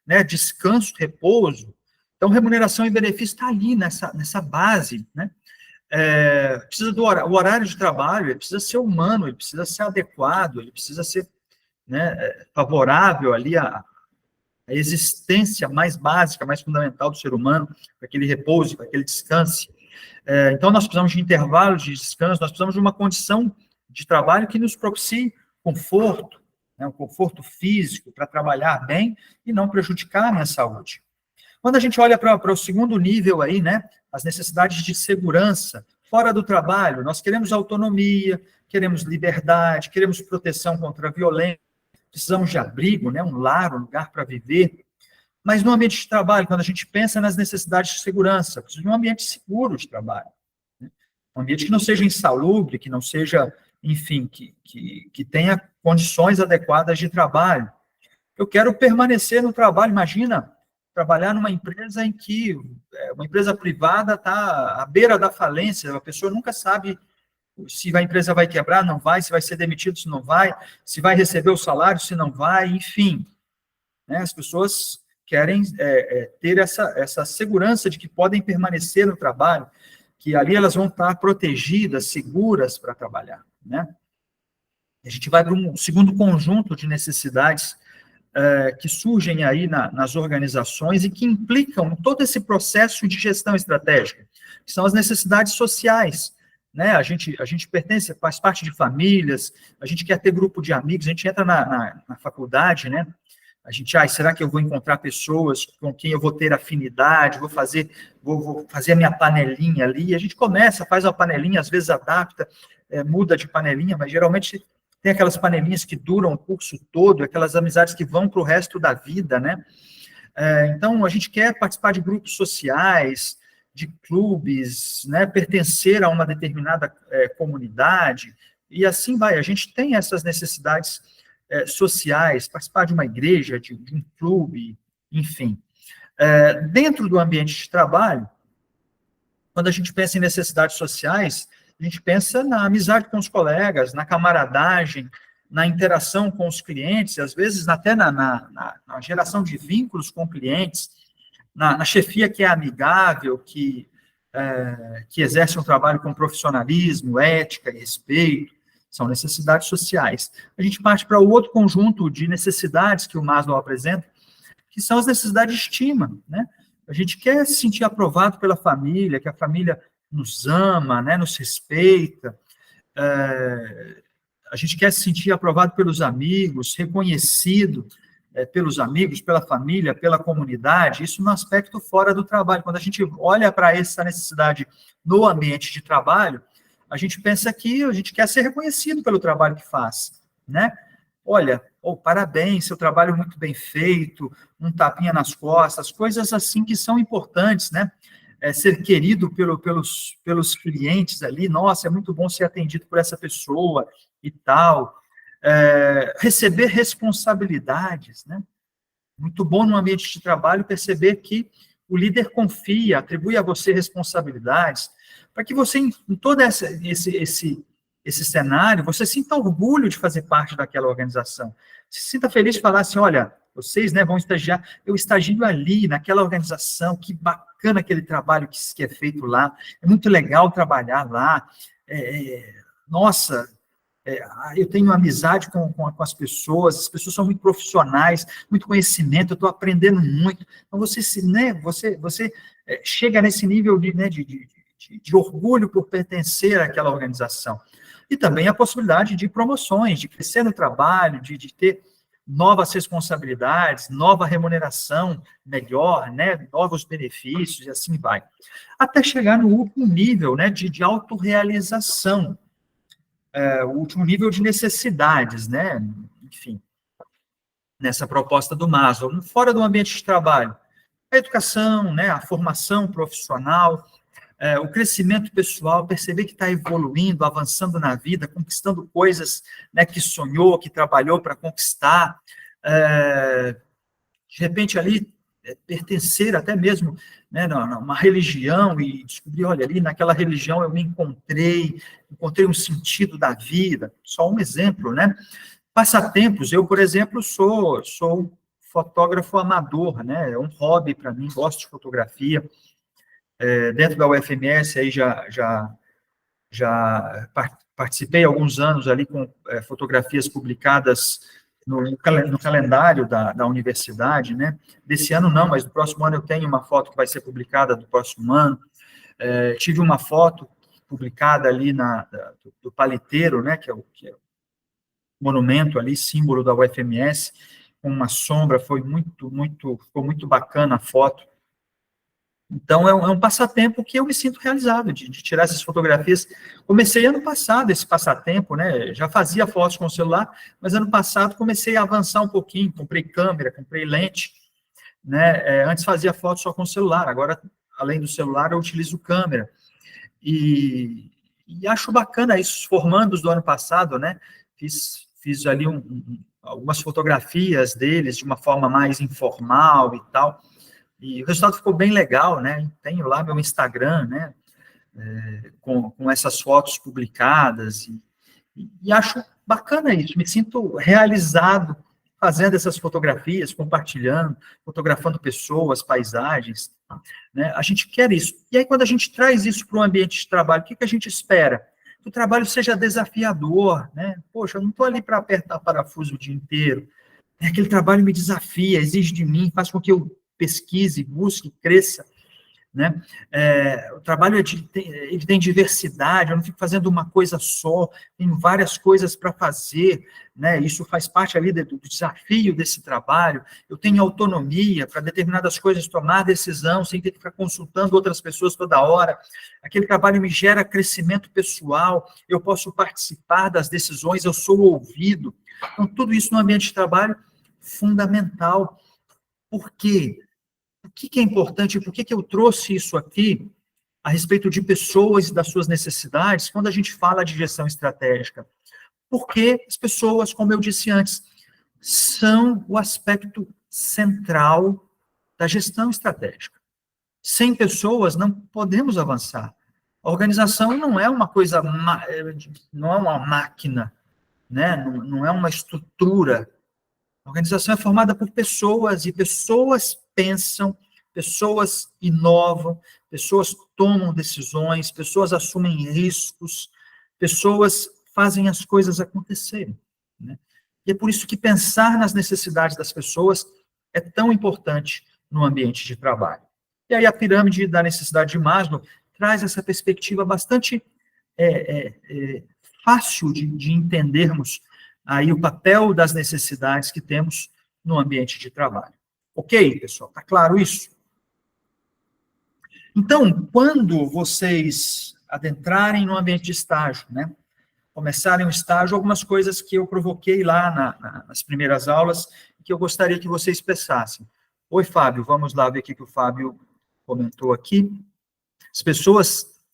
né, descanso, repouso. Então, remuneração e benefício está ali, nessa base, né? Precisa do horário, o horário de trabalho, ele precisa ser humano, ele precisa ser adequado, ele precisa ser, né, favorável ali a existência mais básica, mais fundamental do ser humano, para aquele repouso, para aquele descanso. Então, nós precisamos de intervalos de descanso, nós precisamos de uma condição de trabalho que nos propicie conforto, né, um conforto físico para trabalhar bem e não prejudicar a minha saúde. Quando a gente olha para o segundo nível aí, né, as necessidades de segurança fora do trabalho, nós queremos autonomia, queremos liberdade, queremos proteção contra a violência, precisamos de abrigo, né, um lar, um lugar para viver. Mas no ambiente de trabalho, quando a gente pensa nas necessidades de segurança, precisa de um ambiente seguro de trabalho. Né? Um ambiente que não seja insalubre, que não seja, enfim, que tenha condições adequadas de trabalho. Eu quero permanecer no trabalho, imagina, trabalhar numa empresa em que uma empresa privada está à beira da falência, a pessoa nunca sabe se a empresa vai quebrar, não vai, se vai ser demitido, se não vai, se vai receber o salário, se não vai, enfim. Né, as pessoas querem ter essa segurança de que podem permanecer no trabalho, que ali elas vão estar protegidas, seguras para trabalhar. Né? A gente vai para um segundo conjunto de necessidades que surgem aí nas organizações e que implicam todo esse processo de gestão estratégica, que são as necessidades sociais. Né? A gente pertence, faz parte de famílias, a gente quer ter grupo de amigos, a gente entra na faculdade, né? A gente, será que eu vou encontrar pessoas com quem eu vou ter afinidade, vou fazer a minha panelinha ali, a gente começa, faz uma panelinha, às vezes adapta, muda de panelinha, mas geralmente tem aquelas panelinhas que duram o curso todo, aquelas amizades que vão para o resto da vida, né? Então, a gente quer participar de grupos sociais, de clubes, né, pertencer a uma determinada comunidade, e assim vai. A gente tem essas necessidades sociais, participar de uma igreja, de um clube, enfim. Dentro do ambiente de trabalho, quando a gente pensa em necessidades sociais, a gente pensa na amizade com os colegas, na camaradagem, na interação com os clientes, às vezes até na geração de vínculos com clientes, na chefia que é amigável, que exerce um trabalho com profissionalismo, ética e respeito, são necessidades sociais. A gente parte para o outro conjunto de necessidades que o Maslow apresenta, que são as necessidades de estima, né? A gente quer se sentir aprovado pela família, que a família nos ama, né, nos respeita, a gente quer se sentir aprovado pelos amigos, reconhecido pelos amigos, pela família, pela comunidade, isso no aspecto fora do trabalho. Quando a gente olha para essa necessidade no ambiente de trabalho, a gente pensa que a gente quer ser reconhecido pelo trabalho que faz, né? Olha, parabéns, seu trabalho muito bem feito, um tapinha nas costas, coisas assim que são importantes, né? Ser querido pelos clientes ali, nossa, é muito bom ser atendido por essa pessoa e tal. Receber responsabilidades, né? Muito bom no ambiente de trabalho perceber que o líder confia, atribui a você responsabilidades, para que você, em todo esse cenário, você sinta orgulho de fazer parte daquela organização. Se sinta feliz de falar assim, olha, vocês, né, vão estagiar, eu estagio ali, naquela organização, que bacana aquele trabalho que é feito lá, é muito legal trabalhar lá, nossa, eu tenho amizade com as pessoas são muito profissionais, muito conhecimento, eu estou aprendendo muito. Então, você chega nesse nível de orgulho por pertencer àquela organização. E também a possibilidade de promoções, de crescer no trabalho, de ter novas responsabilidades, nova remuneração melhor, né, novos benefícios, e assim vai. Até chegar no último nível, né, de autorrealização, o último nível de necessidades, né, enfim, nessa proposta do Maslow, fora do ambiente de trabalho. A educação, né, a formação profissional, o crescimento pessoal, perceber que está evoluindo, avançando na vida, conquistando coisas, né, que sonhou, que trabalhou para conquistar, de repente ali, pertencer até mesmo, né, numa religião e descobrir, olha, ali naquela religião eu me encontrei um sentido da vida, só um exemplo, né? Passatempos, eu, por exemplo, sou fotógrafo amador, né? É um hobby para mim, gosto de fotografia. Dentro da UFMS, aí já participei alguns anos ali com fotografias publicadas no calendário da universidade, né? Desse ano não, mas do próximo ano eu tenho uma foto que vai ser publicada do próximo ano. Tive uma foto publicada ali do Paliteiro, né? Que é o monumento ali, símbolo da UFMS, com uma sombra, ficou muito bacana a foto. Então, é um passatempo que eu me sinto realizado, de tirar essas fotografias. Comecei ano passado esse passatempo, né? Já fazia fotos com o celular, mas ano passado comecei a avançar um pouquinho, comprei câmera, comprei lente, né? Antes fazia fotos só com o celular, agora, além do celular, eu utilizo câmera. E acho bacana isso, os formandos do ano passado, né? Fiz ali algumas fotografias deles de uma forma mais informal e tal, e o resultado ficou bem legal, né? Tenho lá meu Instagram, né? Com essas fotos publicadas, e acho bacana isso, me sinto realizado fazendo essas fotografias, compartilhando, fotografando pessoas, paisagens, né? A gente quer isso. E aí, quando a gente traz isso para o ambiente de trabalho, o que a gente espera? Que o trabalho seja desafiador, né? Poxa, eu não estou ali para apertar parafuso o dia inteiro. Aquele trabalho me desafia, exige de mim, faz com que eu pesquise, busque, cresça, né? O trabalho ele tem diversidade, eu não fico fazendo uma coisa só, tenho várias coisas para fazer, né? Isso faz parte ali do desafio desse trabalho. Eu tenho autonomia para determinadas coisas, tomar decisão, sem ter que ficar consultando outras pessoas toda hora. Aquele trabalho me gera crescimento pessoal, eu posso participar das decisões, eu sou ouvido. Então, tudo isso no ambiente de trabalho, fundamental. Por quê? O que é importante, por que eu trouxe isso aqui a respeito de pessoas e das suas necessidades, quando a gente fala de gestão estratégica? Porque as pessoas, como eu disse antes, são o aspecto central da gestão estratégica. Sem pessoas, não podemos avançar. A organização não é uma coisa, não é uma máquina, né? Não é uma estrutura. A organização é formada por pessoas, e pessoas pensam, pessoas inovam, pessoas tomam decisões, pessoas assumem riscos, pessoas fazem as coisas acontecerem, né? E é por isso que pensar nas necessidades das pessoas é tão importante no ambiente de trabalho. E aí a pirâmide da necessidade de Maslow traz essa perspectiva bastante fácil de entendermos aí o papel das necessidades que temos no ambiente de trabalho. Ok, pessoal? Está claro isso? Então, quando vocês adentrarem no ambiente de estágio, né, começarem o estágio, algumas coisas que eu provoquei lá nas primeiras aulas, que eu gostaria que vocês pensassem. Oi, Fábio, vamos lá ver o que o Fábio comentou aqui.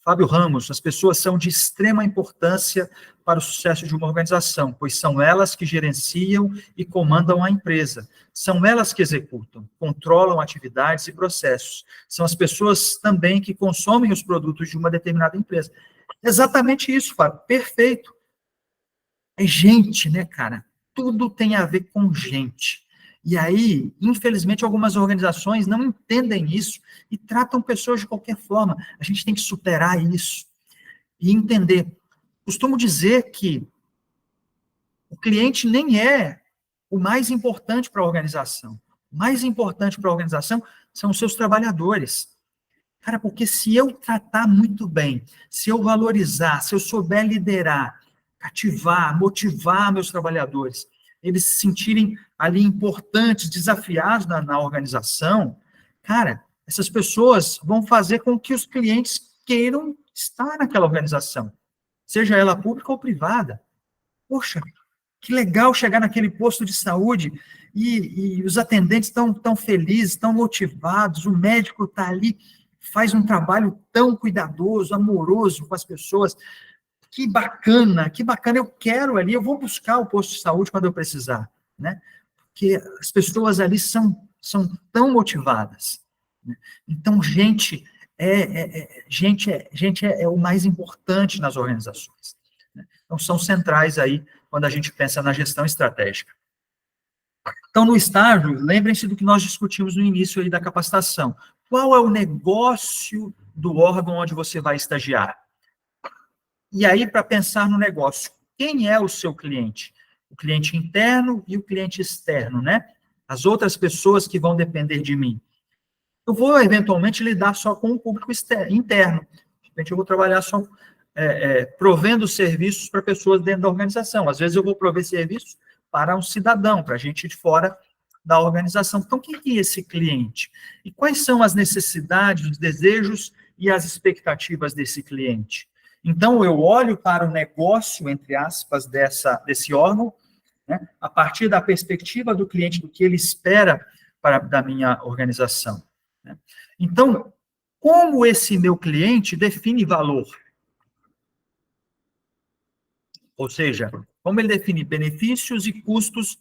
Fábio Ramos, as pessoas são de extrema importância para o sucesso de uma organização, pois são elas que gerenciam e comandam a empresa. São elas que executam, controlam atividades e processos. São as pessoas também que consomem os produtos de uma determinada empresa. Exatamente isso, Fábio, perfeito. É gente, né, cara? Tudo tem a ver com gente. E aí, infelizmente, algumas organizações não entendem isso e tratam pessoas de qualquer forma. A gente tem que superar isso e entender. Costumo dizer que o cliente nem é o mais importante para a organização. O mais importante para a organização são os seus trabalhadores. Cara, porque se eu tratar muito bem, se eu valorizar, se eu souber liderar, cativar, motivar meus trabalhadores, eles se sentirem ali importantes, desafiados na organização, cara, essas pessoas vão fazer com que os clientes queiram estar naquela organização, seja ela pública ou privada. Poxa, que legal chegar naquele posto de saúde e os atendentes estão tão felizes, tão motivados, o médico está ali, faz um trabalho tão cuidadoso, amoroso com as pessoas. Que bacana, eu quero ali, eu vou buscar o posto de saúde quando eu precisar, né? Porque as pessoas ali são tão motivadas, né? Então, gente é o mais importante nas organizações, né? Então, são centrais aí quando a gente pensa na gestão estratégica. Então, no estágio, lembrem-se do que nós discutimos no início aí da capacitação. Qual é o negócio do órgão onde você vai estagiar? E aí, para pensar no negócio, quem é o seu cliente? O cliente interno e o cliente externo, né? As outras pessoas que vão depender de mim. Eu vou, eventualmente, lidar só com o público interno. De repente, eu vou trabalhar só provendo serviços para pessoas dentro da organização. Às vezes, eu vou prover serviços para um cidadão, para gente de fora da organização. Então, quem é esse cliente? E quais são as necessidades, os desejos e as expectativas desse cliente? Então, eu olho para o negócio, entre aspas, desse órgão, né, a partir da perspectiva do cliente, do que ele espera da minha organização, né? Então, como esse meu cliente define valor? Ou seja, como ele define benefícios e custos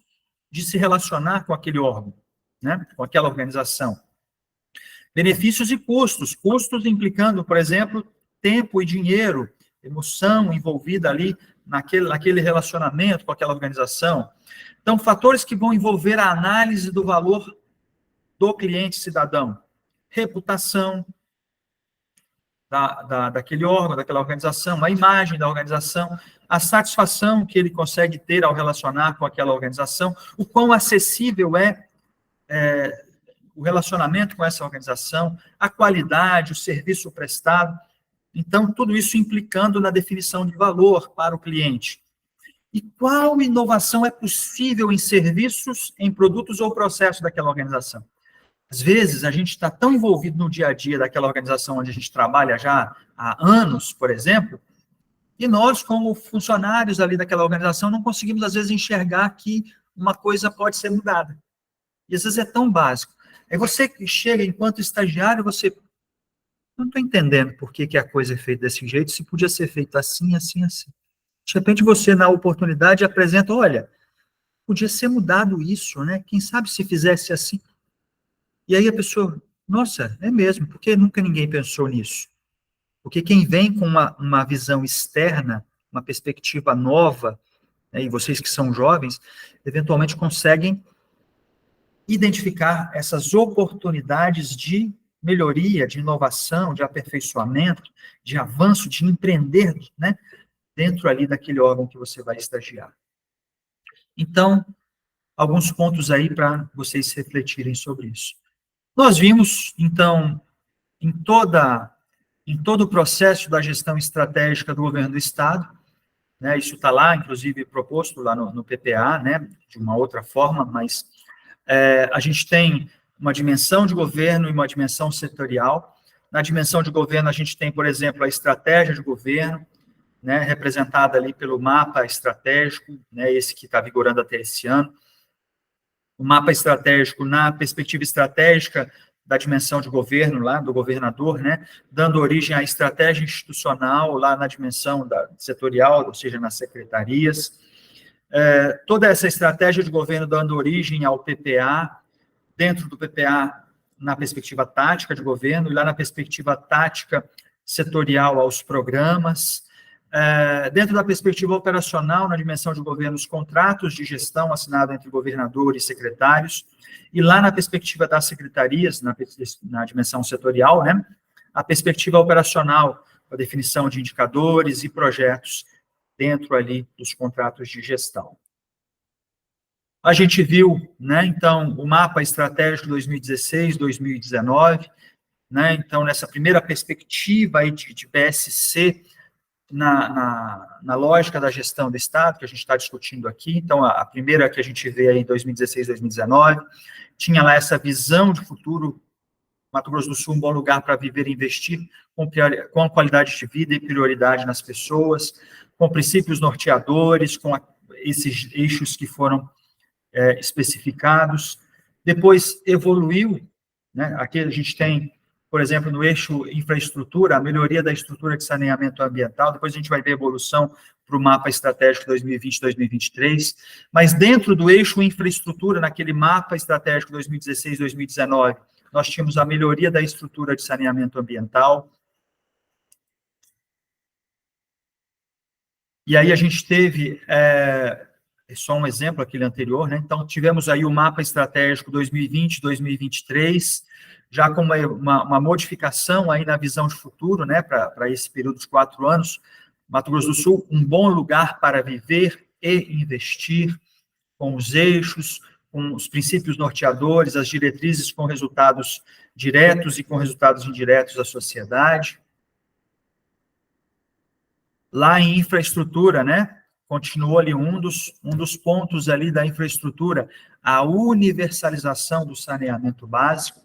de se relacionar com aquele órgão, né, com aquela organização. Benefícios e custos implicando, por exemplo, tempo e dinheiro, emoção envolvida ali naquele relacionamento com aquela organização. Então, fatores que vão envolver a análise do valor do cliente cidadão. Reputação daquele órgão, daquela organização, a imagem da organização, a satisfação que ele consegue ter ao relacionar com aquela organização, o quão acessível é o relacionamento com essa organização, a qualidade, o serviço prestado. Então, tudo isso implicando na definição de valor para o cliente. E qual inovação é possível em serviços, em produtos ou processos daquela organização? Às vezes, a gente está tão envolvido no dia a dia daquela organização onde a gente trabalha já há anos, por exemplo, e nós, como funcionários ali daquela organização, não conseguimos, às vezes, enxergar que uma coisa pode ser mudada. E, às vezes, é tão básico. Aí você chega, enquanto estagiário, você... Não estou entendendo por que a coisa é feita desse jeito, se podia ser feito assim, assim, assim. De repente, você, na oportunidade, apresenta, olha, podia ser mudado isso, né? Quem sabe se fizesse assim. E aí a pessoa, nossa, é mesmo, porque nunca ninguém pensou nisso? Porque quem vem com uma visão externa, uma perspectiva nova, né, e vocês que são jovens, eventualmente conseguem identificar essas oportunidades de melhoria, de inovação, de aperfeiçoamento, de avanço, de empreender, né, dentro ali daquele órgão que você vai estagiar. Então, alguns pontos aí para vocês refletirem sobre isso. Nós vimos, então, em todo o processo da gestão estratégica do governo do Estado, né, isso está lá, inclusive, proposto lá no PPA, né, de uma outra forma, mas a gente tem uma dimensão de governo e uma dimensão setorial. Na dimensão de governo, a gente tem, por exemplo, a estratégia de governo, né, representada ali pelo mapa estratégico, né, esse que está vigorando até esse ano. O mapa estratégico, na perspectiva estratégica da dimensão de governo, lá do governador, né, dando origem à estratégia institucional, lá na dimensão setorial, ou seja, nas secretarias. Toda essa estratégia de governo dando origem ao PPA, dentro do PPA, na perspectiva tática de governo, e lá na perspectiva tática setorial aos programas, dentro da perspectiva operacional, na dimensão de governo, os contratos de gestão assinados entre governador e secretários, e lá na perspectiva das secretarias, na dimensão setorial, né, a perspectiva operacional, a definição de indicadores e projetos dentro ali dos contratos de gestão. A gente viu, né, então, o mapa estratégico 2016-2019, né, então, nessa primeira perspectiva aí de PSC, na lógica da gestão do Estado, que a gente está discutindo aqui. Então, a primeira que a gente vê aí em 2016, 2019, tinha lá essa visão de futuro, Mato Grosso do Sul, um bom lugar para viver e investir, com qualidade de vida e prioridade nas pessoas, com princípios norteadores, com esses eixos que foram especificados. Depois evoluiu, né? Aqui a gente tem, por exemplo, no eixo infraestrutura, a melhoria da estrutura de saneamento ambiental. Depois a gente vai ver a evolução para o mapa estratégico 2020-2023, mas dentro do eixo infraestrutura, naquele mapa estratégico 2016-2019, nós tínhamos a melhoria da estrutura de saneamento ambiental. E aí a gente teve, só um exemplo, aquele anterior, né? Então, tivemos aí o mapa estratégico 2020-2023, já com uma modificação aí na visão de futuro, né, para esse período de 4 anos. Mato Grosso do Sul, um bom lugar para viver e investir, com os eixos, com os princípios norteadores, as diretrizes com resultados diretos e com resultados indiretos à sociedade. Lá em infraestrutura, né, continuou ali um dos pontos ali da infraestrutura, a universalização do saneamento básico.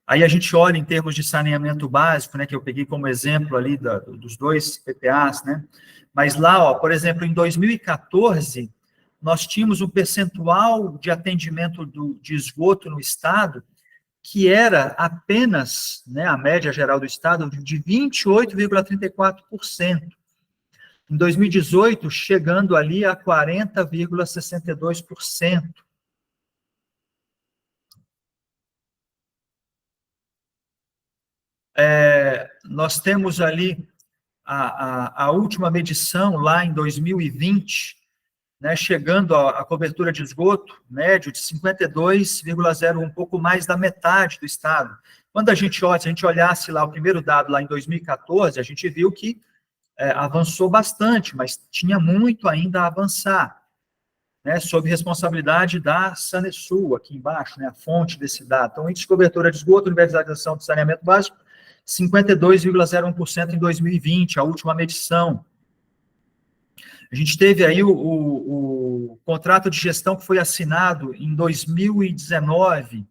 Aí a gente olha em termos de saneamento básico, né, que eu peguei como exemplo ali dos 2 PPAs, né, mas lá, ó, por exemplo, em 2014, nós tínhamos um percentual de atendimento de esgoto no estado que era apenas, né, a média geral do estado, de 28,34%. Em 2018, chegando ali a 40,62%. Nós temos ali a última medição, lá em 2020, né, chegando à cobertura de esgoto médio de 52,01, um pouco mais da metade do estado. Quando a gente olha, se a gente olhasse lá o primeiro dado lá em 2014, a gente viu que avançou bastante, mas tinha muito ainda a avançar, né, sob responsabilidade da Sanesul, aqui embaixo, né, a fonte desse dado. Então, índice de cobertura de esgoto, universalização do saneamento básico, 52,01% em 2020, a última medição. A gente teve aí o contrato de gestão que foi assinado em 2019,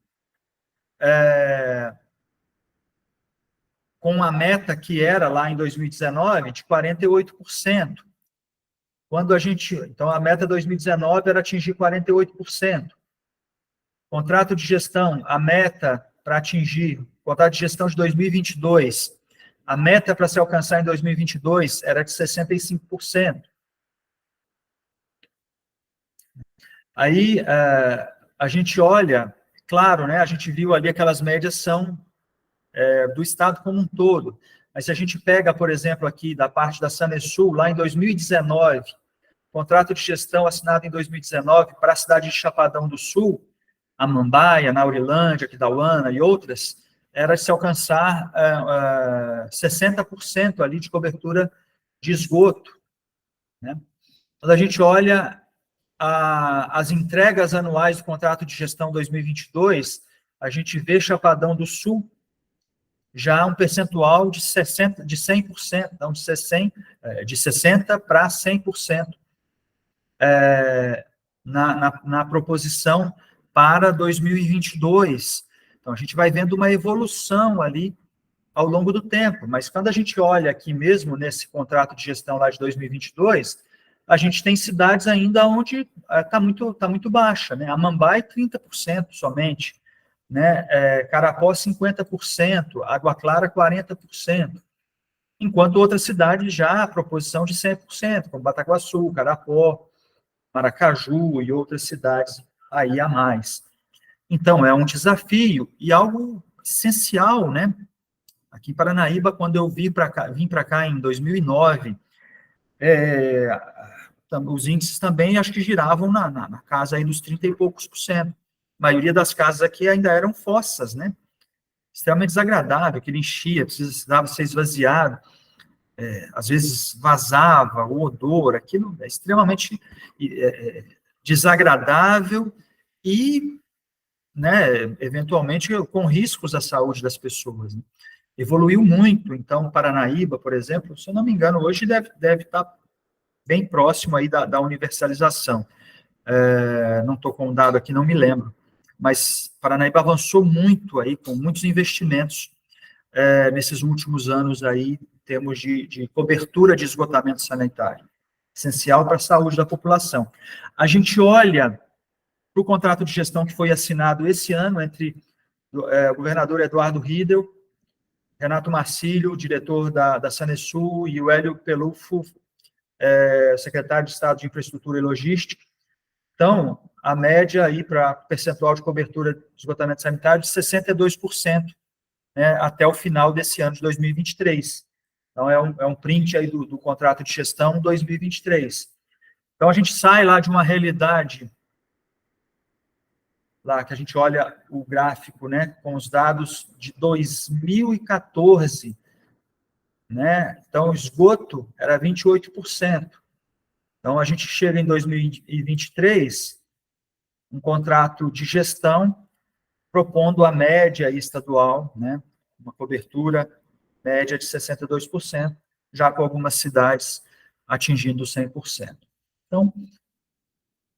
com a meta que era lá em 2019 de 48%. Então, a meta 2019 era atingir 48%. Contrato de gestão, a meta para atingir, contrato de gestão de 2022, a meta para se alcançar em 2022 era de 65%. Aí, a gente olha, claro, né, a gente viu ali aquelas médias são do estado como um todo, mas se a gente pega, por exemplo, aqui da parte da Sanesul, lá em 2019, contrato de gestão assinado em 2019 para a cidade de Chapadão do Sul, Amambaia, Naurilândia, Aquidauana e outras, era se alcançar 60% ali de cobertura de esgoto, né? Quando a gente olha as entregas anuais do contrato de gestão 2022, a gente vê Chapadão do Sul já um percentual de 100%, então de 60% para 100% na proposição para 2022. Então, a gente vai vendo uma evolução ali ao longo do tempo, mas quando a gente olha aqui mesmo nesse contrato de gestão lá de 2022, a gente tem cidades ainda onde está muito baixa, né? Amambai, 30% somente, né? Carapó, 50%, Água Clara, 40%, enquanto outras cidades já a proposição de 100%, como Bataguaçu, Carapó, Maracaju e outras cidades aí a mais. Então, é um desafio e algo essencial, né? Aqui em Paranaíba, quando eu vim para cá em 2009, os índices também acho que giravam na casa aí dos 30 e poucos por cento. A maioria das casas aqui ainda eram fossas, né? Extremamente desagradável, que ele enchia, precisava ser esvaziado, às vezes vazava, o odor, aquilo é extremamente desagradável e, né, eventualmente com riscos à saúde das pessoas, né? evoluiu muito. Então, Paranaíba, por exemplo, se eu não me engano, hoje deve estar bem próximo aí da universalização. Não estou com um dado aqui, não me lembro. Mas Paranaíba avançou muito aí, com muitos investimentos nesses últimos anos aí, em termos de cobertura de esgotamento sanitário, essencial para a saúde da população. A gente olha para o contrato de gestão que foi assinado esse ano entre o governador Eduardo Riedel, Renato Marcílio, diretor da Sanesul, e o Hélio Pelufo, secretário de Estado de Infraestrutura e Logística. Então, a média aí para percentual de cobertura de esgotamento sanitário de 62%, né, até o final desse ano de 2023. Então, é um print aí do contrato de gestão 2023. Então, a gente sai lá de uma realidade, lá que a gente olha o gráfico, né, com os dados de 2014, né, então o esgoto era 28%. Então, a gente chega em 2023, um contrato de gestão propondo a média estadual, né, uma cobertura média de 62%, já com algumas cidades atingindo 100%. Então,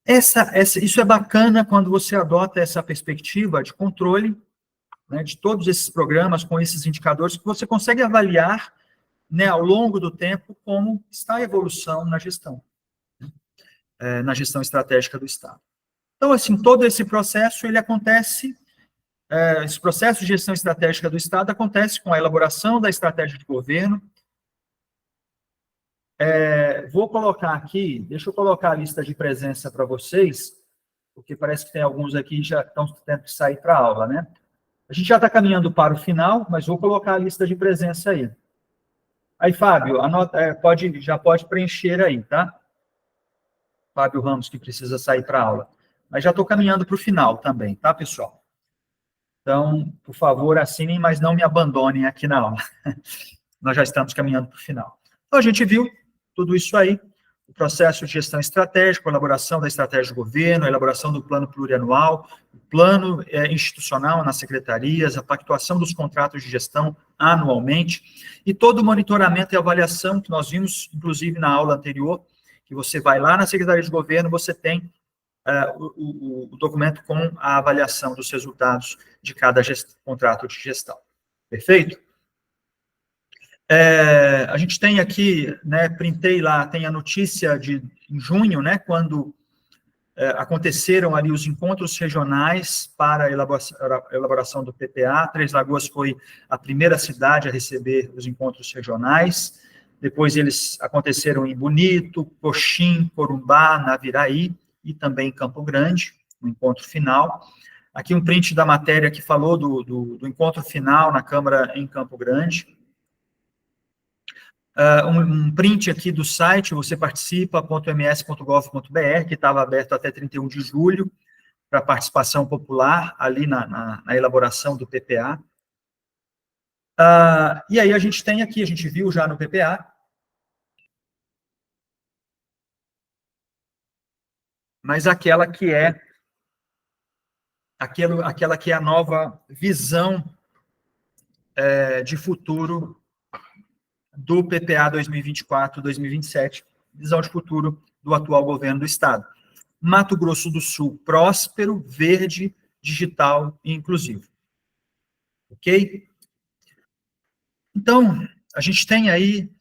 isso é bacana quando você adota essa perspectiva de controle, né, de todos esses programas, com esses indicadores, que você consegue avaliar, né, ao longo do tempo, como está a evolução na gestão estratégica do Estado. Então, assim, todo esse processo, ele acontece, esse processo de gestão estratégica do Estado acontece com a elaboração da estratégia de governo. Vou colocar aqui, deixa eu colocar a lista de presença para vocês, porque parece que tem alguns aqui que já estão tendo que sair para a aula, né? A gente já está caminhando para o final, mas vou colocar a lista de presença aí. Aí, Fábio, anota, já pode preencher aí, tá? Fábio Ramos, que precisa sair para a aula. Mas já estou caminhando para o final também, tá, pessoal? Então, por favor, assinem, mas não me abandonem aqui na aula. Nós já estamos caminhando para o final. Então, a gente viu tudo isso aí, o processo de gestão estratégica, a elaboração da estratégia do governo, a elaboração do plano plurianual, o plano institucional nas secretarias, a pactuação dos contratos de gestão anualmente, e todo o monitoramento e avaliação que nós vimos, inclusive, na aula anterior, que você vai lá na Secretaria de Governo, você tem o documento com a avaliação dos resultados de cada contrato de gestão. Perfeito? A gente tem aqui, né, printei lá, tem a notícia em junho, né, quando aconteceram ali os encontros regionais para a elaboração do PPA. Três Lagoas foi a primeira cidade a receber os encontros regionais. Depois eles aconteceram em Bonito, Coxim, Corumbá, Naviraí e também em Campo Grande, no encontro final. Aqui um print da matéria que falou do encontro final na Câmara em Campo Grande. Um print aqui do site, você participa.ms.gov.br, que estava aberto até 31 de julho, para participação popular, ali na elaboração do PPA. E aí a gente tem aqui, a gente viu já no PPA, mas aquela que é a nova visão de futuro do PPA 2024-2027, visão de futuro do atual governo do Estado. Mato Grosso do Sul, próspero, verde, digital e inclusivo. Ok? Então, a gente tem aí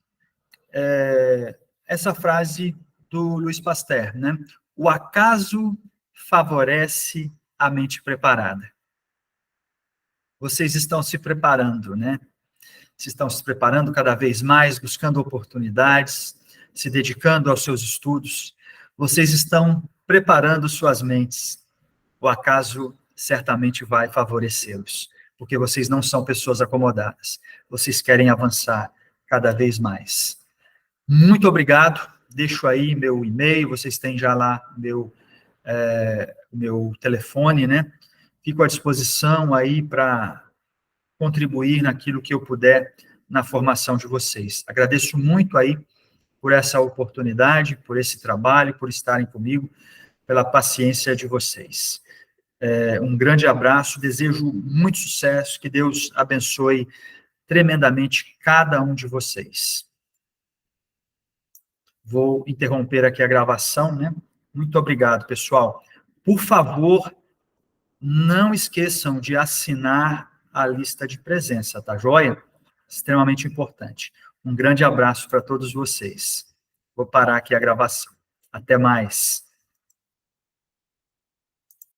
essa frase do Louis Pasteur, né? O acaso favorece a mente preparada. Vocês estão se preparando, né? Vocês estão se preparando cada vez mais, buscando oportunidades, se dedicando aos seus estudos. Vocês estão preparando suas mentes. O acaso certamente vai favorecê-los, porque vocês não são pessoas acomodadas. Vocês querem avançar cada vez mais. Muito obrigado. Deixo aí meu e-mail, vocês têm já lá meu telefone, né? Fico à disposição aí para contribuir naquilo que eu puder na formação de vocês. Agradeço muito aí por essa oportunidade, por esse trabalho, por estarem comigo, pela paciência de vocês. Um grande abraço, desejo muito sucesso, que Deus abençoe tremendamente cada um de vocês. Vou interromper aqui a gravação, né? Muito obrigado, pessoal. Por favor, não esqueçam de assinar a lista de presença, tá joia? Extremamente importante. Um grande abraço para todos vocês. Vou parar aqui a gravação. Até mais.